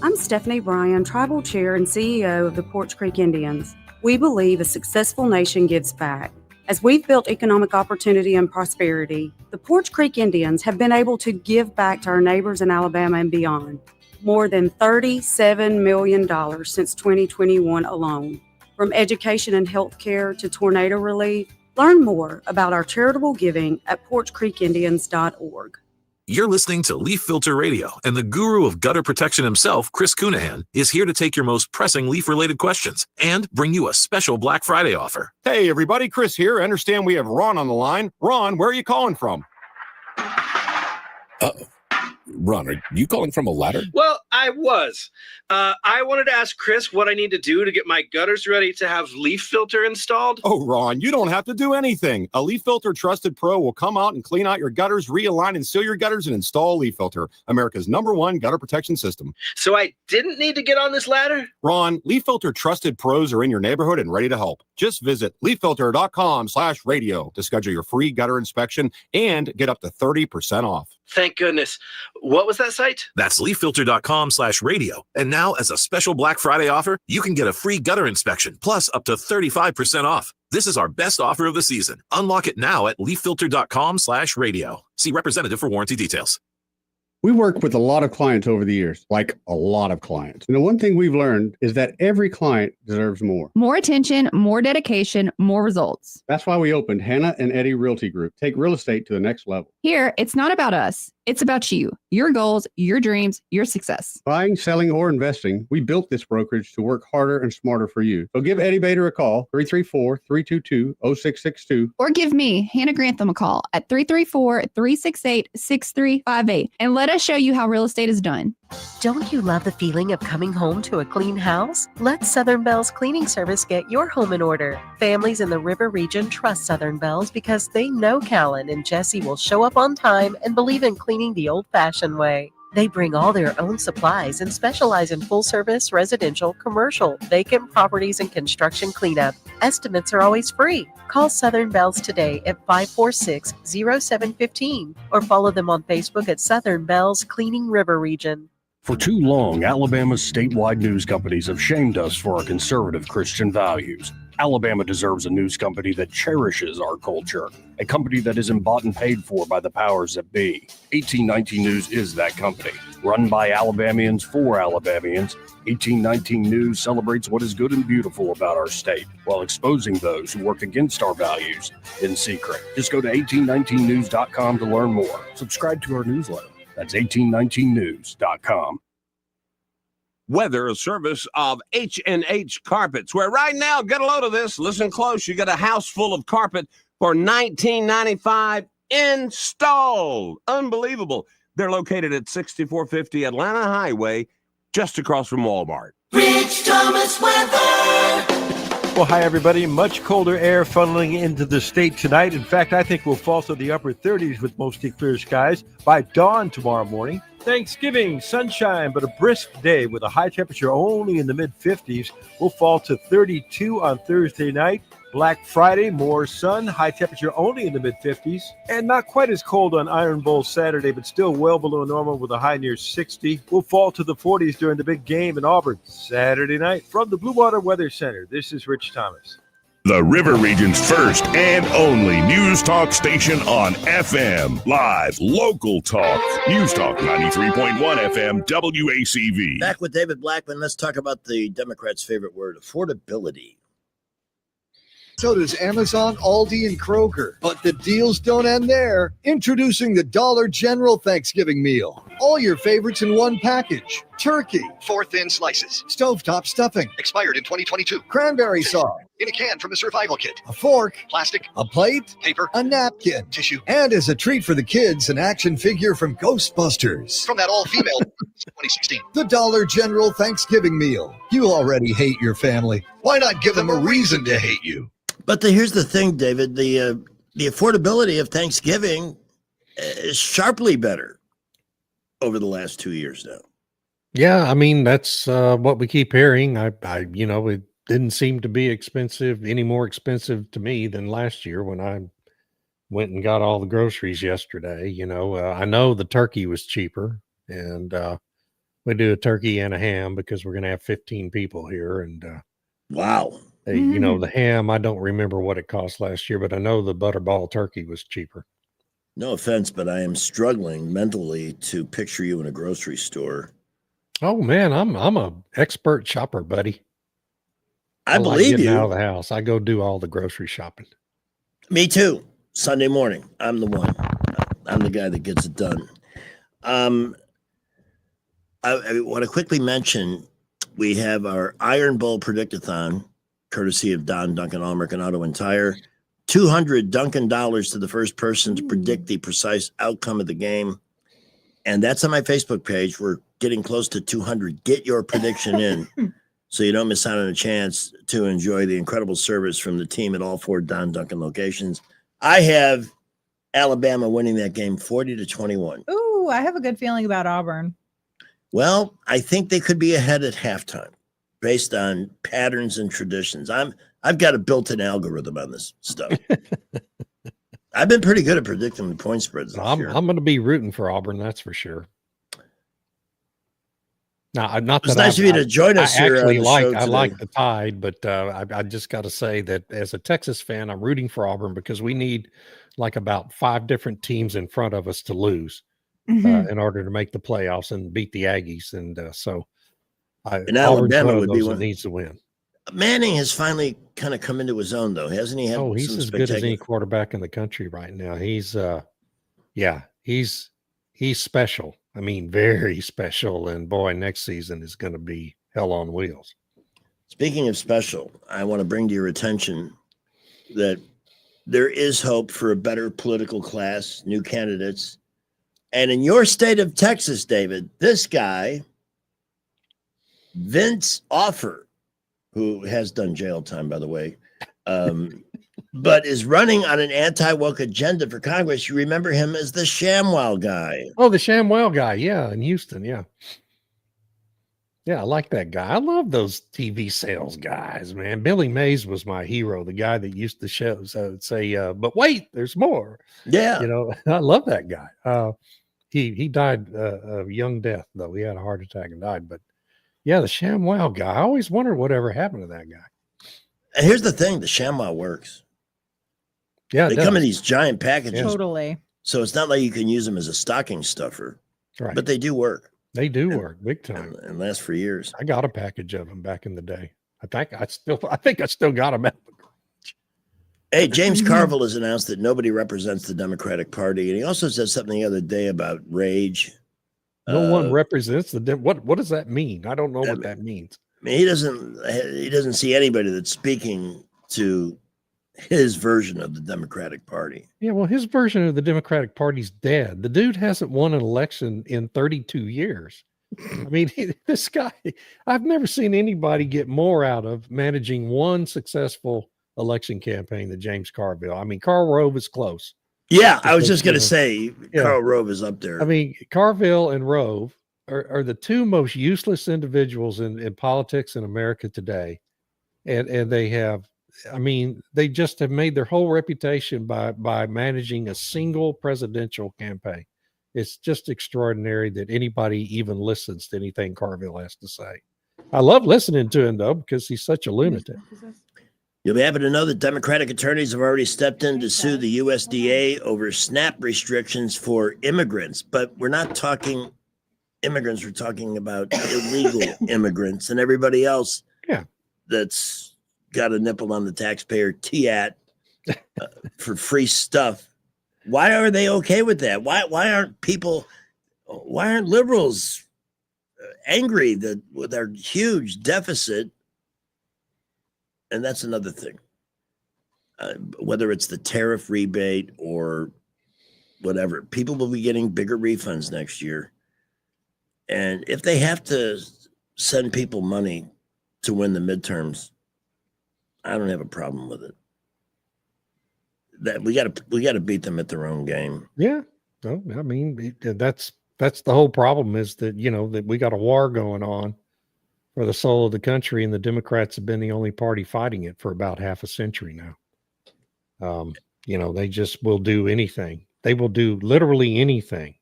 I'm Stephanie Bryan, Tribal Chair and CEO of the Poarch Creek Indians. We believe a successful nation gives back. As we've built economic opportunity and prosperity, the Poarch Creek Indians have been able to give back to our neighbors in Alabama and beyond. More than $37 million since 2021 alone. From education and health care to tornado relief, learn more about our charitable giving at PoarchCreekIndians.org. You're listening to Leaf Filter Radio, and the guru of gutter protection himself, Chris Cunahan, is here to take your most pressing leaf-related questions and bring you a special Black Friday offer. Hey, everybody, Chris here. I understand we have Ron on the line. Ron, where are you calling from? Ron, are you calling from a ladder? Well, I was. I wanted to ask Chris what I need to do to get my gutters ready to have leaf filter installed. Oh, Ron, you don't have to do anything. A Leaf Filter Trusted Pro will come out and clean out your gutters, realign and seal your gutters, and install Leaf Filter, America's #1 gutter protection system. So I didn't need to get on this ladder? Ron, Leaf Filter Trusted Pros are in your neighborhood and ready to help. Just visit leaffilter.com/radio to schedule your free gutter inspection and get up to 30% off. Thank goodness. What was that site? That's leaffilter.com/radio. And now, as a special Black Friday offer, you can get a free gutter inspection, plus up to 35% off. This is our best offer of the season. Unlock it now at leaffilter.com/radio. See representative for warranty details. We worked with a lot of clients over the years, like a lot of clients. And the one thing we've learned is that every client deserves more. More attention, more dedication, more results. That's why we opened Hannah and Eddie Realty Group. Take real estate to the next level. Here, it's not about us. It's about you, your goals, your dreams, your success. Buying, selling, or investing, we built this brokerage to work harder and smarter for you. So give Eddie Bader a call, 334-322-0662. Or give me, Hannah Grantham, a call at 334-368-6358. And let us show you how real estate is done. Don't you love the feeling of coming home to a clean house? Let Southern Bells Cleaning Service get your home in order. Families in the River region trust Southern Bells because they know Callan and Jesse will show up on time and believe in cleaning the old-fashioned way. They bring all their own supplies and specialize in full-service, residential, commercial, vacant properties, and construction cleanup. Estimates are always free. Call Southern Bells today at 546-0715 or follow them on Facebook at Southern Bells Cleaning River Region. For too long, Alabama's statewide news companies have shamed us for our conservative Christian values. Alabama deserves a news company that cherishes our culture, a company that isn't bought and paid for by the powers that be. 1819 News is that company. Run by Alabamians for Alabamians, 1819 News celebrates what is good and beautiful about our state while exposing those who work against our values in secret. Just go to 1819news.com to learn more. Subscribe to our newsletter. That's 1819news.com. Weather, a service of H&H Carpets, where right now, get a load of this, listen close, you get a house full of carpet for $19.95 installed. Unbelievable. They're located at 6450 Atlanta Highway, just across from Walmart. Rich Thomas weather. Well, hi, everybody. Much colder air funneling into the state tonight. In fact, I think we'll fall to the upper 30s with mostly clear skies by dawn tomorrow morning. Thanksgiving, sunshine, but a brisk day with a high temperature only in the mid-50s. We'll fall to 32 on Thursday night. Black Friday, more sun, high temperature only in the mid-50s. And not quite as cold on Iron Bowl Saturday, but still well below normal with a high near 60. We'll fall to the 40s during the big game in Auburn Saturday night. From the Blue Water Weather Center, this is Rich Thomas. The River Region's first and only news talk station on FM. Live, local talk. News Talk 93.1 FM, WACV. Back with David Blackman. Let's talk about the Democrats' favorite word, affordability. So does Amazon, Aldi, and Kroger. But the deals don't end there. Introducing the Dollar General Thanksgiving meal. All your favorites in one package. Turkey, 4 thin slices. Stovetop stuffing, expired in 2022. Cranberry sauce, in a can from the survival kit. A fork, plastic, a plate, paper, a napkin, tissue. And as a treat for the kids, an action figure from Ghostbusters. From that all-female 2016. The Dollar General Thanksgiving meal. You already hate your family. Why not give them a reason to hate you? But here's the thing, David. The affordability of Thanksgiving is sharply better over the last 2 years now. Yeah, I mean, that's what we keep hearing. I it didn't seem to be any more expensive to me than last year when I went and got all the groceries yesterday. I know the turkey was cheaper, and we do a turkey and a ham because we're going to have 15 people here. And wow. The ham, I don't remember what it cost last year, but I know the butterball turkey was cheaper. No offense, but I am struggling mentally to picture you in a grocery store. Oh man, I'm a expert shopper, buddy. I believe getting you. Out of the house, I go do all the grocery shopping. Me too. Sunday morning, I'm the one. I'm the guy that gets it done. I want to quickly mention we have our Iron Bowl Predict-a-thon, courtesy of Don Duncan All-American Auto and Tire. $200 Duncan dollars to the first person to predict the precise outcome of the game. And that's on my Facebook page. We're getting close to 200. Get your prediction in so you don't miss out on a chance to enjoy the incredible service from the team at all 4 Don Duncan locations. I have Alabama winning that game 40-21. Ooh, I have a good feeling about Auburn. Well, I think they could be ahead at halftime based on patterns and traditions. I've got a built-in algorithm on this stuff. I've been pretty good at predicting the point spreads. I'm going to be rooting for Auburn. That's for sure. Now, not it's that nice of you to join us here. I like the Tide, but I just got to say that as a Texas fan, I'm rooting for Auburn because we need like about 5 different teams in front of us to lose in order to make the playoffs and beat the Aggies. And and Alabama would be one that needs to win. Manning has finally kind of come into his own, though, hasn't he? He's as good as any quarterback in the country right now. He's special. I mean, very special. And boy, next season is going to be hell on wheels. Speaking of special, I want to bring to your attention that there is hope for a better political class, new candidates. And in your state of Texas, David, this guy, Vince Offer, who has done jail time, by the way, but is running on an anti-woke agenda for Congress. You remember him as the ShamWow guy. Oh, the ShamWow guy. Yeah, in Houston. Yeah. Yeah, I like that guy. I love those TV sales guys, man. Billy Mays was my hero, the guy that used to say, but wait, there's more. Yeah. I love that guy. He died a young death, though. He had a heart attack and died. But yeah, the ShamWow guy. I always wondered whatever happened to that guy. And here's the thing, the ShamWow works. Yeah, they come in these giant packages. Totally. So it's not like you can use them as a stocking stuffer. Right. But they do work. They do work big time and last for years. I got a package of them back in the day. I think I still got them. Hey, James Carville has announced that nobody represents the Democratic Party, and he also said something the other day about rage. No one represents the what does that mean? I don't know what that means. I mean, he doesn't see anybody that's speaking to his version of the Democratic Party. Yeah, well, his version of the Democratic Party's dead. The dude hasn't won an election in 32 years. I mean, this guy, I've never seen anybody get more out of managing one successful election campaign than James Carville. I mean, Karl Rove is close. Yeah, I was just going to say Karl Rove is up there. I mean, Carville and Rove are the 2 most useless individuals in politics in America today. And they have, I mean, they just have made their whole reputation by managing a single presidential campaign. It's just extraordinary that anybody even listens to anything Carville has to say. I love listening to him, though, because he's such a lunatic. You'll be happy to know that Democratic attorneys have already stepped in to sue the USDA over SNAP restrictions for immigrants. But we're not talking immigrants, we're talking about illegal immigrants and everybody else that's got a nipple on the taxpayer TAT for free stuff. Why are they okay with that? Why aren't liberals angry that with our huge deficit? And that's another thing. Whether it's the tariff rebate or whatever, people will be getting bigger refunds next year. And if they have to send people money to win the midterms, I don't have a problem with it. That we got to beat them at their own game. Yeah. No, I mean, that's the whole problem is that, that we got a war going on for the soul of the country, and the Democrats have been the only party fighting it for about half a century now. They just will do anything. They will do literally anything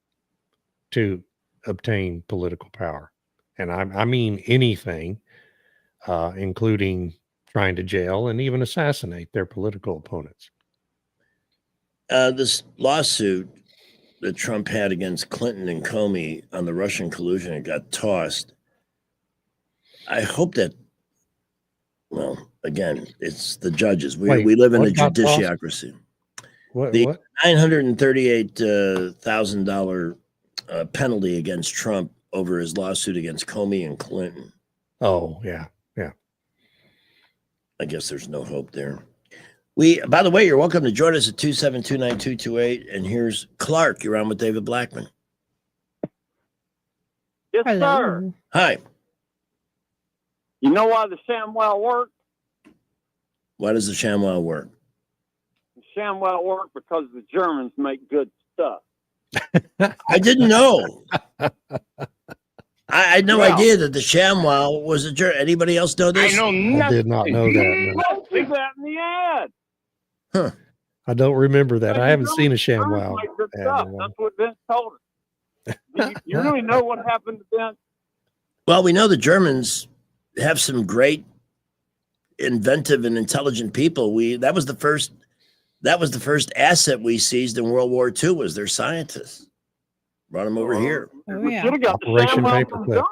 to obtain political power. And I mean anything, including trying to jail and even assassinate their political opponents. This lawsuit that Trump had against Clinton and Comey on the Russian collusion, it got tossed. I hope that, well, again, it's the judges. We live in a judiciocracy. The $938,000 penalty against Trump over his lawsuit against Comey and Clinton. Oh, yeah. I guess there's no hope there. By the way, you're welcome to join us at 272-9228. And here's Clark. You're on with David Blackman. Yes, sir. Hi. You know why the ShamWow worked? Why does the ShamWow work? The ShamWow worked because the Germans make good stuff. I didn't know. I had no idea that the ShamWow was a German. Anybody else know this? I know nothing. I did not know that. No. See that in the ad. Huh. I don't remember that. I haven't seen a ShamWow. That's what Vince told us. You really know what happened to Vince? Well, we know the Germans have some great, inventive and intelligent people. That was the first asset we seized in World War II was their scientists. Brought them over here. We should have got Operation the ShamWow Paperclip. from John.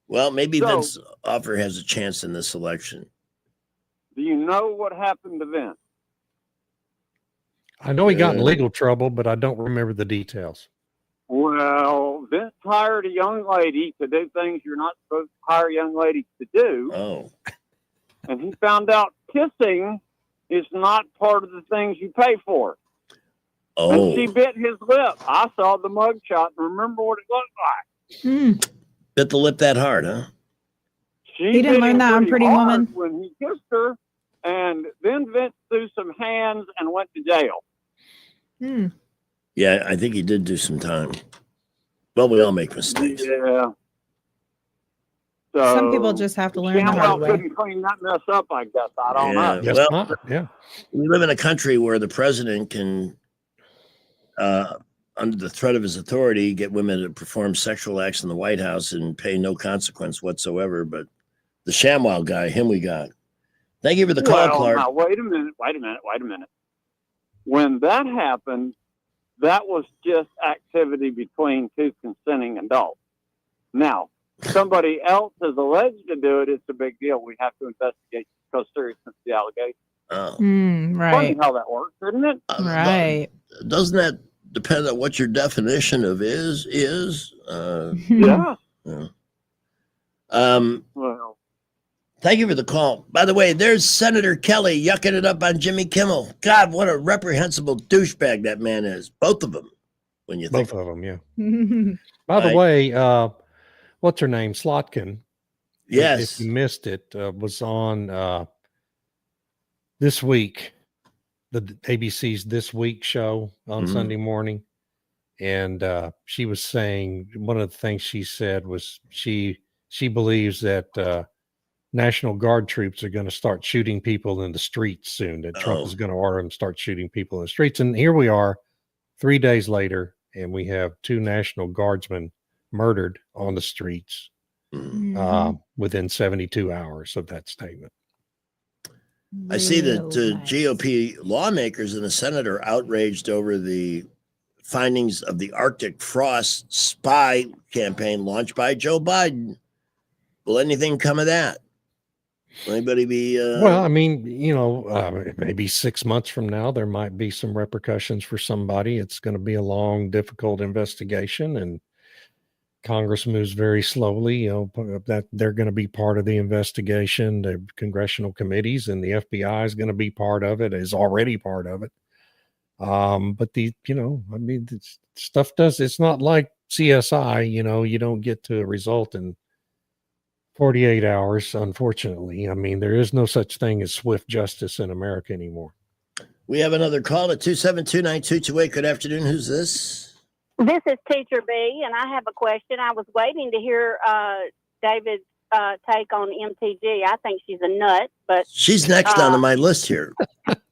Well, maybe Vince Offer has a chance in this election. Do you know what happened to Vince? I know he got in legal trouble, but I don't remember the details. Well, Vince hired a young lady to do things you're not supposed to hire young ladies to do. Oh. And he found out kissing is not part of the things you pay for. Oh. And she bit his lip. I saw the mugshot and remember what it looked like. Bit the lip that hard, huh? She He didn't bit learn him that on pretty Pretty hard Woman. when he kissed her, and then Vince threw some hands and went to jail. Yeah, I think he did do some time. Well, we all make mistakes. Yeah. So Some people just have to learn the hard ShamWow way. couldn't clean that mess up, I guess. I don't know. Guess Well, not. Yeah. we live in a country where the president can, under the threat of his authority, get women to perform sexual acts in the White House and pay no consequence whatsoever. But the ShamWow guy, him we got. Thank you for the call, Clark. Now, wait a minute. When that happened, that was just activity between two consenting adults. Now, somebody else is alleged to do it, it's a big deal. We have to investigate because seriousness of the allegation. Oh. Right. Funny how that works, isn't it? Right. Doesn't that depend on what your definition of is? Yeah. Well, thank you for the call. By the way, there's Senator Kelly yucking it up on Jimmy Kimmel. God, what a reprehensible douchebag that man is. Both of them, when you think Both of them, yeah. By the way, what's her name? Slotkin. Yes. If you missed it, was on this week, the ABC's This Week show on Sunday morning. And she was saying, one of the things she said was she believes that National Guard troops are going to start shooting people in the streets soon, that Trump is going to order them to start shooting people in the streets. And here we are 3 days later, and we have 2 National Guardsmen murdered on the streets within 72 hours of that statement. I see that GOP lawmakers in the Senate are outraged over the findings of the Arctic Frost spy campaign launched by Joe Biden. Will anything come of that? Will anybody be? Well, I mean, maybe 6 months from now, there might be some repercussions for somebody. It's going to be a long, difficult investigation, and Congress moves very slowly. That they're going to be part of the investigation. The congressional committees and the FBI is going to be part of it. Is already part of it. But stuff does. It's not like CSI. You don't get to a result in 48 hours, unfortunately. I mean, there is no such thing as swift justice in America anymore. We have another call at 272-9228. Good afternoon. Who's this? This is Teacher B, and I have a question. I was waiting to hear David's take on MTG. I think she's a nut, but she's next on my list here.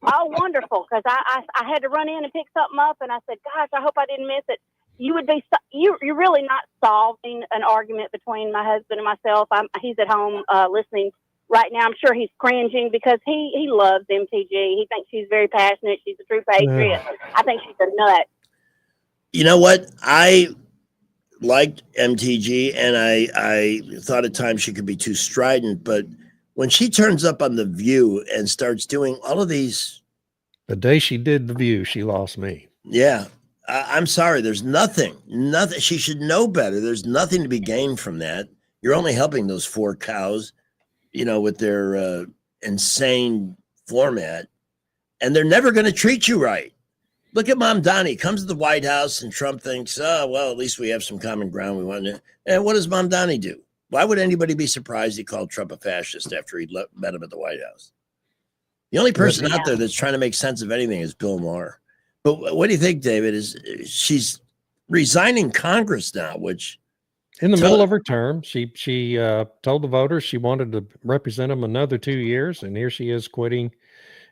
Oh, wonderful! Because I had to run in and pick something up, and I said, "Gosh, I hope I didn't miss it." You're really not solving an argument between my husband and myself. He's at home listening right now. I'm sure he's cringing because he loves MTG. He thinks she's very passionate. She's a true patriot. I think she's a nut. You know what? I liked MTG, and I thought at times she could be too strident. But when she turns up on The View and starts doing all of these, the day she did The View, she lost me. Yeah. I'm sorry. There's nothing. She should know better. There's nothing to be gained from that. You're only helping those 4 cows, with their insane format, and they're never going to treat you right. Look at Mom Donnie. Comes to the White House, and Trump thinks, oh, well, at least we have some common ground. We want to. And what does Mom Donnie do? Why would anybody be surprised he called Trump a fascist after he met him at the White House? The only person out there that's trying to make sense of anything is Bill Maher. But what do you think, David? She's resigning Congress now, which in the middle of her term, she told the voters she wanted to represent them another 2 years, and here she is quitting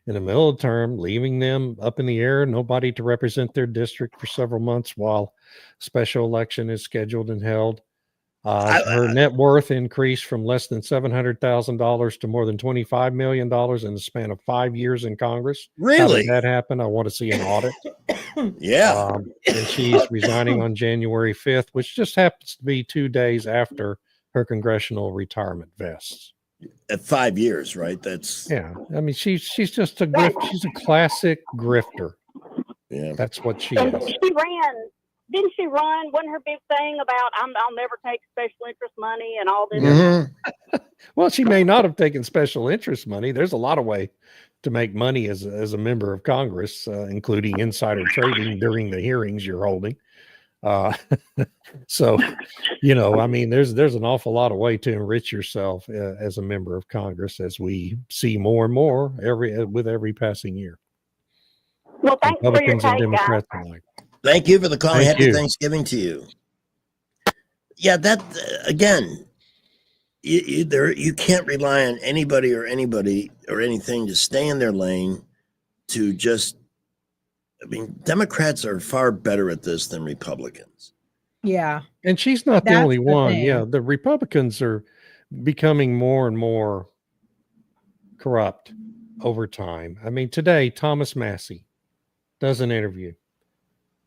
in the middle of the term, leaving them up in the air, nobody to represent their district for several months while special election is scheduled and held. Her net worth increased from less than $700,000 to more than $25 million in the span of 5 years in Congress. Really? How did that happen? I want to see an audit. Yeah. And she's resigning on January 5th, which just happens to be 2 days after her congressional retirement vests. At 5 years, right? That's I mean, she's just a she's a classic grifter. Yeah, that's what she And is. she ran. Didn't she run? Wasn't her big thing about I'll never take special interest money and all this? Well, she may not have taken special interest money. There's a lot of way to make money as a member of Congress, including insider trading during the hearings you're holding. So, I mean, there's an awful lot of way to enrich yourself as a member of Congress, as we see more and more with every passing year. Well, thanks for your Republicans and take, Democrats guys. alike. Thank you for the call. Thank Happy you. Thanksgiving to you. Yeah, that again, you can't rely on anybody or anything to stay in their lane. Democrats are far better at this than Republicans. Yeah. And she's not the That's only the one. thing. Yeah, the Republicans are becoming more and more corrupt over time. I mean, today, Thomas Massey does an interview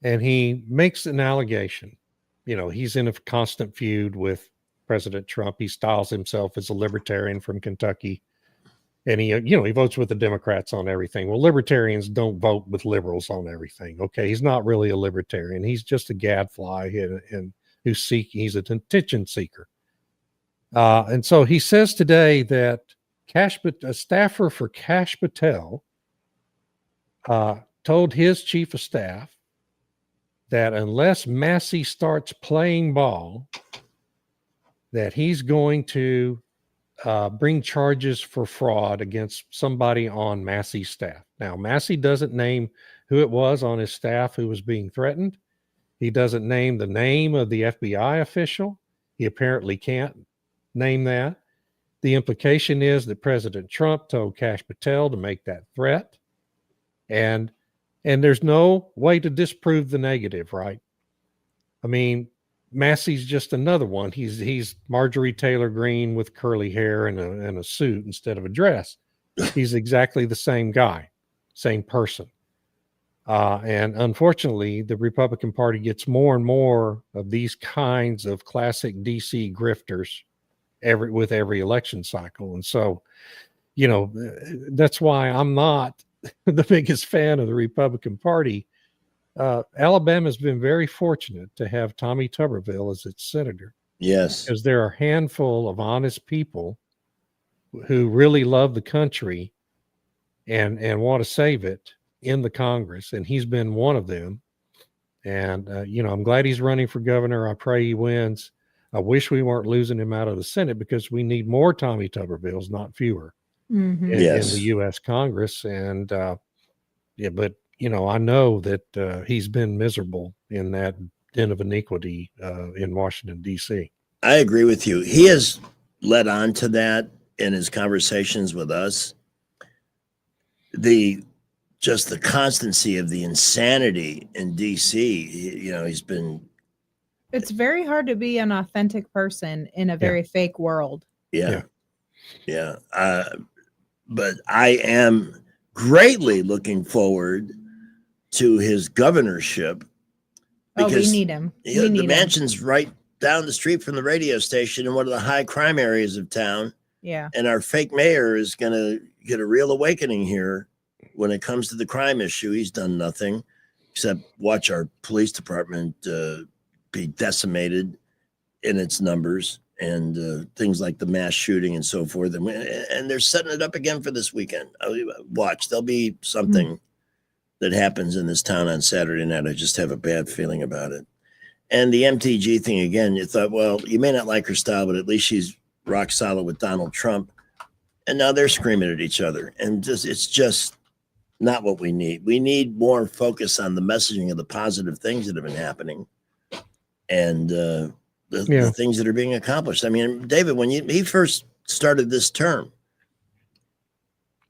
and he makes an allegation. He's in a constant feud with President Trump. He styles himself as a libertarian from Kentucky. And he votes with the Democrats on everything. Well, libertarians don't vote with liberals on everything. Okay, he's not really a libertarian. He's just a gadfly and he's an attention seeker. And so he says today that a staffer for Kash Patel told his chief of staff that unless Massey starts playing ball, that he's going to bring charges for fraud against somebody on Massey's staff. Now, Massey doesn't name who it was on his staff who was being threatened. He doesn't name the name of the FBI official. He apparently can't name that. The implication is that President Trump told Kash Patel to make that threat. And there's no way to disprove the negative, right? I mean, Massey's just another one. He's Marjorie Taylor Greene with curly hair and a suit instead of a dress. He's exactly the same guy, same person. And unfortunately, the Republican Party gets more and more of these kinds of classic DC grifters with every election cycle. And so, that's why I'm not the biggest fan of the Republican Party. Alabama's been very fortunate to have Tommy Tuberville as its senator. Yes. Because there are a handful of honest people who really love the country and want to save it in the Congress. And he's been one of them. And, I'm glad he's running for governor. I pray he wins. I wish we weren't losing him out of the Senate because we need more Tommy Tubervilles, not fewer, in the U.S. Congress. And, but, I know that he's been miserable in that den of iniquity in Washington, D.C. I agree with you. He has led on to that in his conversations with us. Just the constancy of the insanity in D.C., he's been... It's very hard to be an authentic person in a very fake world. Yeah. But I am greatly looking forward to his governorship. We need him. The mansion's right down the street from the radio station in one of the high crime areas of town. Yeah. And our fake mayor is going to get a real awakening here when it comes to the crime issue. He's done nothing except watch our police department be decimated in its numbers and things like the mass shooting and so forth. And they're setting it up again for this weekend. Watch, there'll be something that happens in this town on Saturday night. I just have a bad feeling about it. And the MTG thing again, you thought, well, you may not like her style, but at least she's rock solid with Donald Trump. And now they're screaming at each other. And it's just not what we need. We need more focus on the messaging of the positive things that have been happening and the things that are being accomplished. I mean, David, when he first started this term,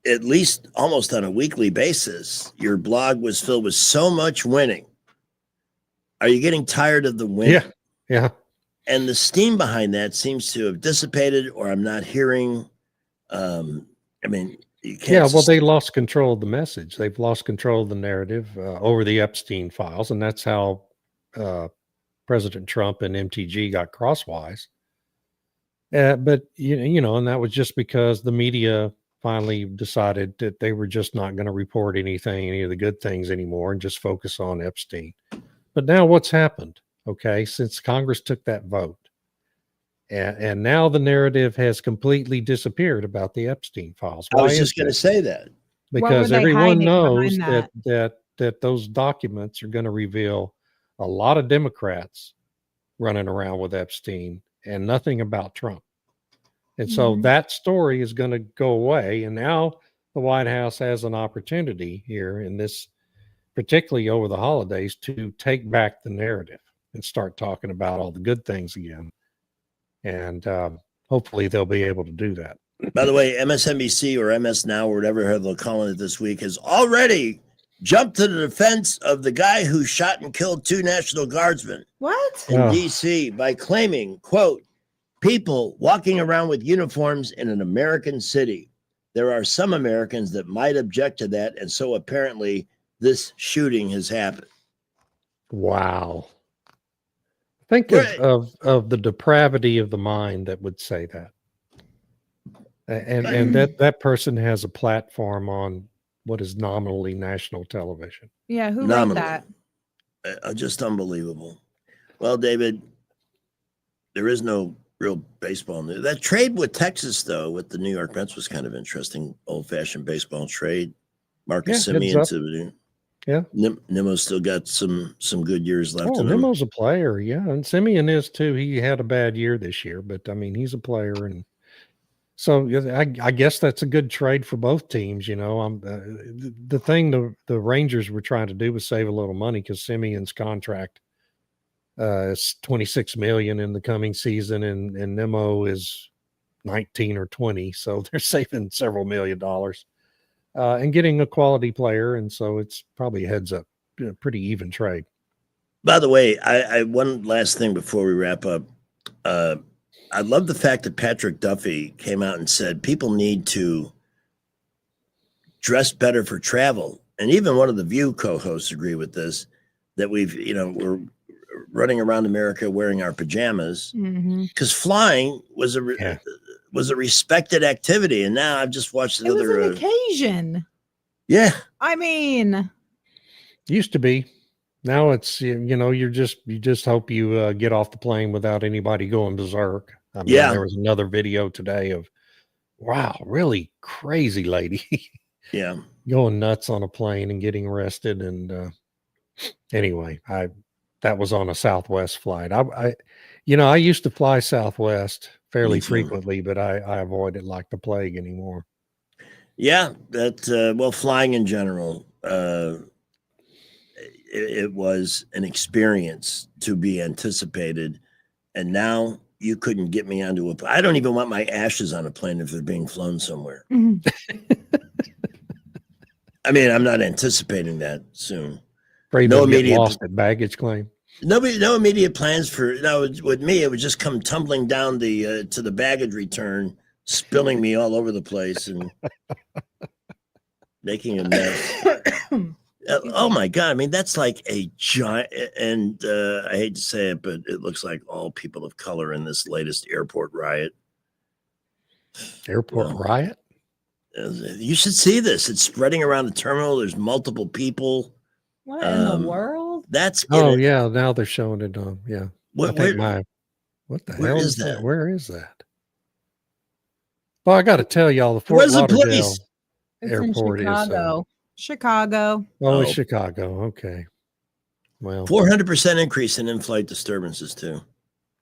at least almost on a weekly basis, your blog was filled with so much winning. Are you getting tired of the winning? Yeah. And the steam behind that seems to have dissipated, or I'm not hearing. You can't. They lost control of the message. They've lost control of the narrative over the Epstein files, and that's how President Trump and MTG got crosswise. But and that was just because the media finally decided that they were just not going to report any of the good things anymore and just focus on Epstein. But now what's happened? Okay, since Congress took that vote, and now the narrative has completely disappeared about the Epstein files. I was just going to say that because everyone knows that those documents are going to reveal a lot of Democrats running around with Epstein and nothing about Trump. And so that story is going to go away. And now the White House has an opportunity here in this, particularly over the holidays, to take back the narrative and start talking about all the good things again. And hopefully they'll be able to do that. By the way, MSNBC or MS Now or whatever they're calling it this week has already jumped to the defense of the guy who shot and killed 2 National Guardsmen in D.C. by claiming, quote, people walking around with uniforms in an American city. There are some Americans that might object to that. And so apparently this shooting has happened. Wow. Think of the depravity of the mind that would say that. And that person has a platform on what is nominally national television. Yeah, who wrote that? Just unbelievable. Well, David, there is no real baseball news. That trade with Texas, though, with the New York Mets was kind of interesting. Old-fashioned baseball trade. Marcus Semien to Nimmo's still got some good years left. Nimmo's a player, and Semien is too. He had a bad year this year, but I mean, he's a player, and so I guess that's a good trade for both teams. The thing the Rangers were trying to do was save a little money because Semien's contract is $26 million in the coming season, and Nimmo is 19 or 20, so they're saving several $1 million. And getting a quality player, and so it's probably heads up, pretty even trade. By the way, I one last thing before we wrap up. I love the fact that Patrick Duffy came out and said people need to dress better for travel. And even one of the View co-hosts agree with this, that we're running around America wearing our pajamas because flying was a respected activity. And now I've just watched It was another an occasion. Yeah. I mean, Used to be. Now it's, you just hope you get off the plane without anybody going berserk. I mean, Yeah. there was another video today of, wow, really crazy lady Yeah. going nuts on a plane and getting arrested. And anyway, that was on a Southwest flight. I used to fly Southwest fairly Me too. frequently, but I avoid it like the plague anymore. Yeah, that flying in general, it was an experience to be anticipated, and now you couldn't get me onto a. I don't even want my ashes on a plane if they're being flown somewhere. I mean, I'm not anticipating that soon. Afraid No they'll get immediate- lost at baggage claim. No immediate plans for. No, with me, it would just come tumbling down to the baggage return, spilling me all over the place and making a mess. Oh my God. I mean, that's like a giant, and I hate to say it, but it looks like all people of color in this latest airport riot. Airport riot? You should see this. It's spreading around the terminal. There's multiple people. what in the world? That's Yeah. Now they're showing it on. Yeah. What what the where hell is is that? that? Where is that? Well, I got to tell y'all, the Fort Where's the Lauderdale place? It's airport in is. Chicago. Chicago. It's Chicago. Okay. Well, 400% increase in in-flight disturbances too.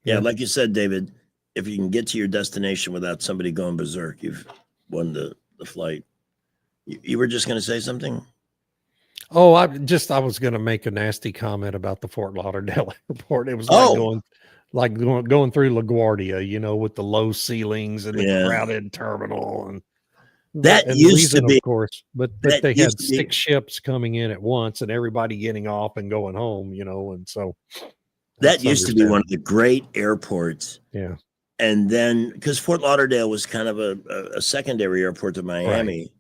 Yeah, Yeah. like you said, David, if you can get to your destination without somebody going berserk, you've won the flight. You were just going to say something? oh, I was going to make a nasty comment about the Fort Lauderdale airport. It was going through LaGuardia, with the low ceilings and the Yeah. crowded terminal and That and used to reason, be- of course, but that they had used to be- 6 ships coming in at once and everybody getting off and going home, and so That that's used to be understandable. one of the great airports. Yeah. And then, because Fort Lauderdale was kind of a secondary airport to Miami,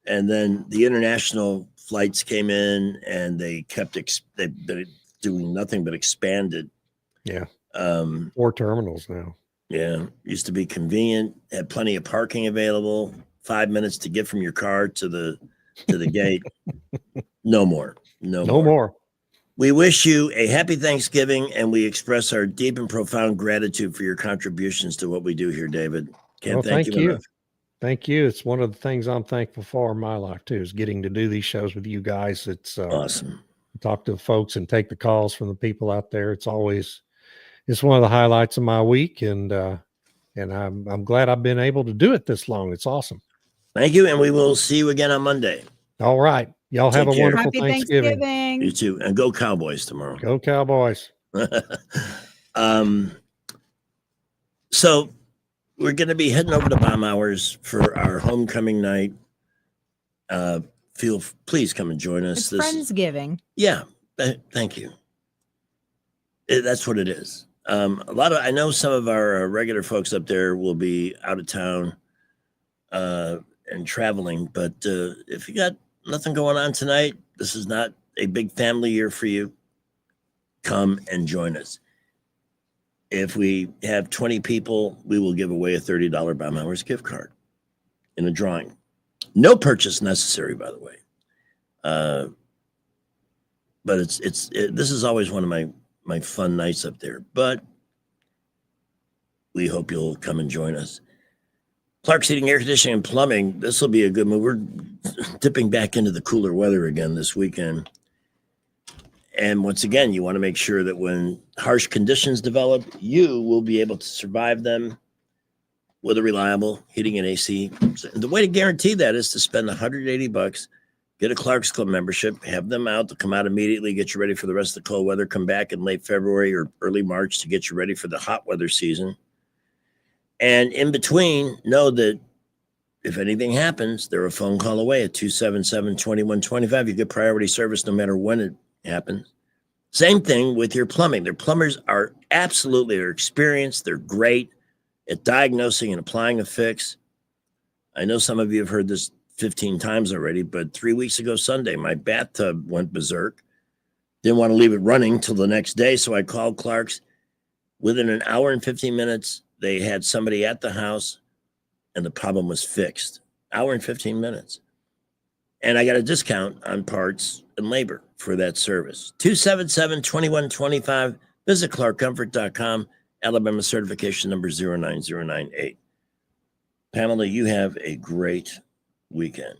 and then the international flights came in, and they kept they've been doing nothing but expanded. Yeah. 4 terminals now. Yeah, used to be convenient, had plenty of parking available. 5 minutes to get from your car to the gate. No more. No more. We wish you a happy Thanksgiving, and we express our deep and profound gratitude for your contributions to what we do here, David. Can't Well, thank you enough. Thank you. It's one of the things I'm thankful for in my life too, is getting to do these shows with you guys. It's awesome. Talk to the folks and take the calls from the people out there. It's one of the highlights of my week, and I'm glad I've been able to do it this long. It's awesome. Thank you, and we will see you again on Monday. All right. Y'all have Take a care. wonderful Happy Thanksgiving. You too, and go Cowboys tomorrow. Go Cowboys. So we're going to be heading over to Bomb Hours for our homecoming night. Please come and join us. It's Friendsgiving. Yeah, thank you. That's what it is. I know some of our regular folks up there will be out of town and traveling, but if you got nothing going on tonight, this is not a big family year for you. Come and join us. If we have 20 people, we will give away a $30 Bomb Hours gift card in a drawing. No purchase necessary, by the way. But this is always one of my fun nights up there. But we hope you'll come and join us. Clark's Heating, Air Conditioning, and Plumbing. This will be a good move. We're dipping back into the cooler weather again this weekend. And once again, you want to make sure that when harsh conditions develop, you will be able to survive them with a reliable heating and AC. The way to guarantee that is to spend $180, get a Clark's Club membership, have them out to come out immediately, get you ready for the rest of the cold weather, come back in late February or early March to get you ready for the hot weather season. And in between, know that if anything happens, they're a phone call away at 277-2125. You get priority service no matter when it happens. Same thing with your plumbing. Their plumbers are they're experienced. They're great at diagnosing and applying a fix. I know some of you have heard this 15 times already, but 3 weeks ago Sunday, my bathtub went berserk. Didn't want to leave it running till the next day, so I called Clark's. Within an hour and 15 minutes, they had somebody at the house, and the problem was fixed. Hour and 15 minutes. And I got a discount on parts and labor for that service. 277-2125. Visit clarkcomfort.com. Alabama certification number 09098. Pamela, you have a great weekend.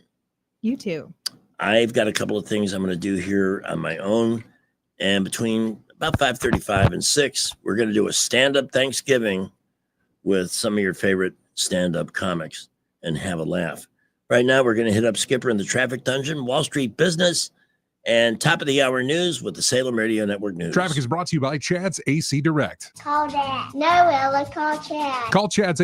You too. I've got a couple of things I'm going to do here on my own. And between about 5:35 and 6, we're going to do a stand-up Thanksgiving with some of your favorite stand-up comics and have a laugh. Right now, we're going to hit up Skipper in the Traffic Dungeon, Wall Street Business, and top of the hour news with the Salem Radio Network News. Traffic is brought to you by Chad's AC Direct. Call Dad. No, Ella, call Chad. Call Chad's